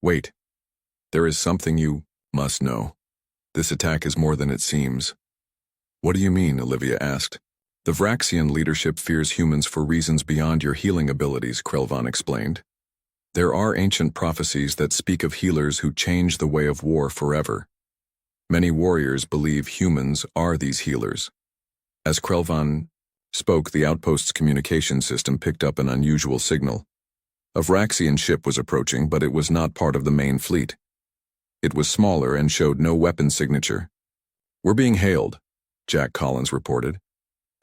"Wait. There is something you must know. This attack is more than it seems." "What do you mean?" Olivia asked. The Vraxian leadership fears humans for reasons beyond your healing abilities, Krelvan explained. There are ancient prophecies that speak of healers who change the way of war forever. Many warriors believe humans are these healers. As Krelvan spoke, the outpost's communication system picked up an unusual signal. A Vraxian ship was approaching, but it was not part of the main fleet. It was smaller and showed no weapon signature. "We're being hailed," Jack Collins reported.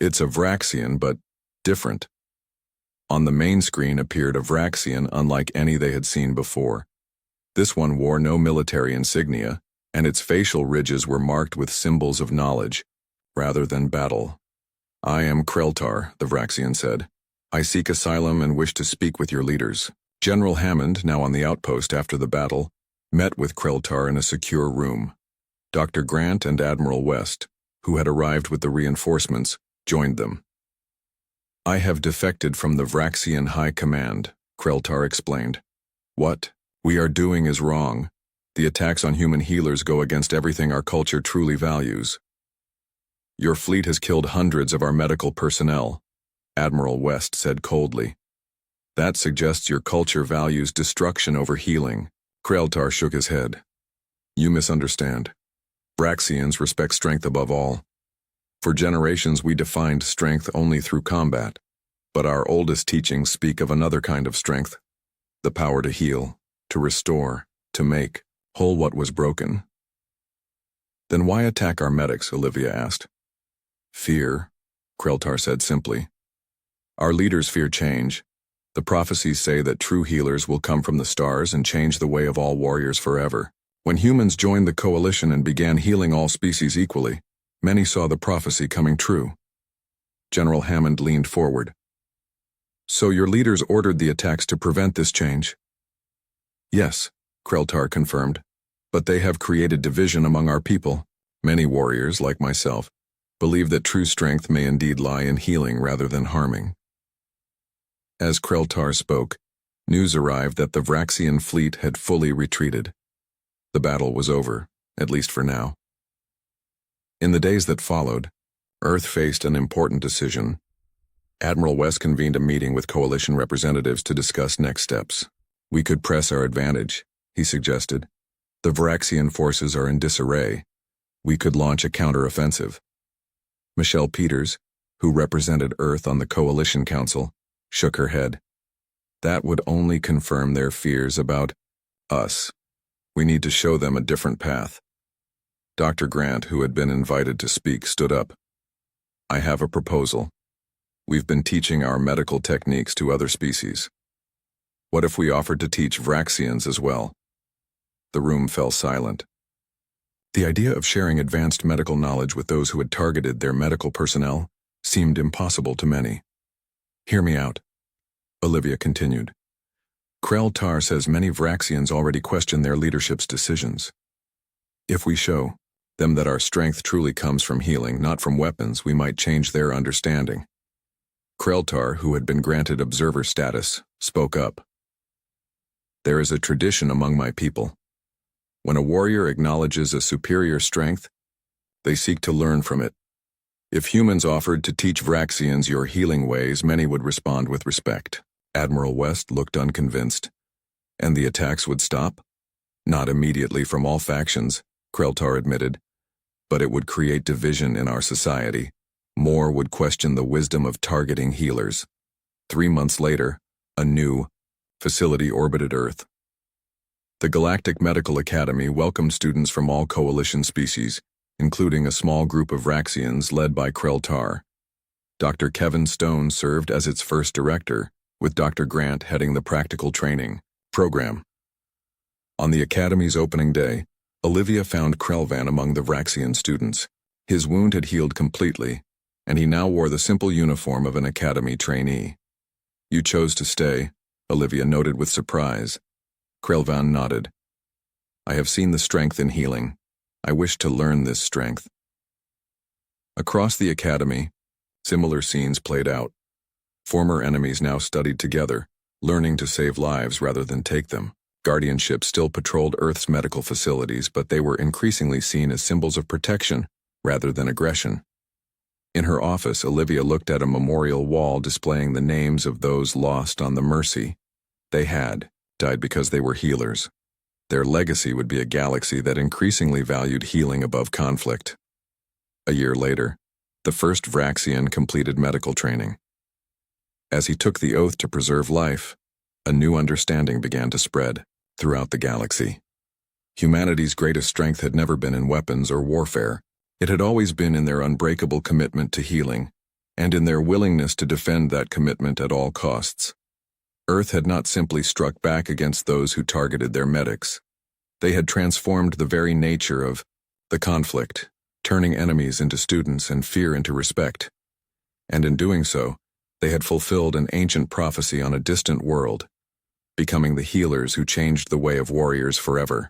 "It's a Vraxian, but different." On the main screen appeared a Vraxian unlike any they had seen before. This one wore no military insignia, and its facial ridges were marked with symbols of knowledge, rather than battle. "I am Kreltar," the Vraxian said. "I seek asylum and wish to speak with your leaders." General Hammond, now on the outpost after the battle, met with Kreltar in a secure room. Dr. Grant and Admiral West, who had arrived with the reinforcements, joined them. "I have defected from the Vraxian High Command," Kreltar explained. "What we are doing is wrong. The attacks on human healers go against everything our culture truly values. Your fleet has killed hundreds of our medical personnel," Admiral West said coldly. "That suggests your culture values destruction over healing." Kreltar shook his head. "You misunderstand. Vraxians respect strength above all. For generations we defined strength only through combat, but our oldest teachings speak of another kind of strength, the power to heal, to restore, to make whole what was broken." "Then why attack our medics?" Olivia asked. "Fear," Kreltar said simply. "Our leaders fear change. The prophecies say that true healers will come from the stars and change the way of all warriors forever. When humans joined the coalition and began healing all species equally, many saw the prophecy coming true." General Hammond leaned forward. "So your leaders ordered the attacks to prevent this change?" "Yes," Kreltar confirmed. "But they have created division among our people. Many warriors, like myself, believe that true strength may indeed lie in healing rather than harming." As Kreltar spoke, news arrived that the Vraxian fleet had fully retreated. The battle was over, at least for now. In the days that followed, Earth faced an important decision. Admiral West convened a meeting with coalition representatives to discuss next steps. "We could press our advantage," he suggested. "The Vraxian forces are in disarray. We could launch a counter-offensive." Michelle Peters, who represented Earth on the Coalition Council, shook her head. "That would only confirm their fears about us. We need to show them a different path." Dr. Grant, who had been invited to speak, stood up. "I have a proposal. We've been teaching our medical techniques to other species. What if we offered to teach Vraxians as well?" The room fell silent. The idea of sharing advanced medical knowledge with those who had targeted their medical personnel seemed impossible to many. "Hear me out," Olivia continued. "Kreltar says many Vraxians already question their leadership's decisions. If we show them that our strength truly comes from healing, not from weapons, we might change their understanding." Kreltar, who had been granted observer status, spoke up. "There is a tradition among my people. When a warrior acknowledges a superior strength, they seek to learn from it. If humans offered to teach Vraxians your healing ways, many would respond with respect." Admiral West looked unconvinced. "And the attacks would stop?" "Not immediately from all factions," Kreltar admitted, "but it would create division in our society. More would question the wisdom of targeting healers." 3 months later, a new facility orbited Earth. The Galactic Medical Academy welcomed students from all coalition species, including a small group of Vraxians led by Kreltar. Dr. Kevin Stone served as its first director, with Dr. Grant heading the practical training program. On the Academy's opening day, Olivia found Krelvan among the Vraxian students. His wound had healed completely, and he now wore the simple uniform of an Academy trainee. "You chose to stay," Olivia noted with surprise. Krelvan nodded. "I have seen the strength in healing. I wish to learn this strength." Across the Academy, similar scenes played out. Former enemies now studied together, learning to save lives rather than take them. Guardianships still patrolled Earth's medical facilities, but they were increasingly seen as symbols of protection rather than aggression. In her office, Olivia looked at a memorial wall displaying the names of those lost on the Mercy. They had died because they were healers. Their legacy would be a galaxy that increasingly valued healing above conflict. A year later, the first Vraxian completed medical training. As he took the oath to preserve life, a new understanding began to spread throughout the galaxy. Humanity's greatest strength had never been in weapons or warfare. It had always been in their unbreakable commitment to healing, and in their willingness to defend that commitment at all costs. Earth had not simply struck back against those who targeted their medics. They had transformed the very nature of the conflict, turning enemies into students and fear into respect. And in doing so, they had fulfilled an ancient prophecy on a distant world, becoming the healers who changed the way of warriors forever.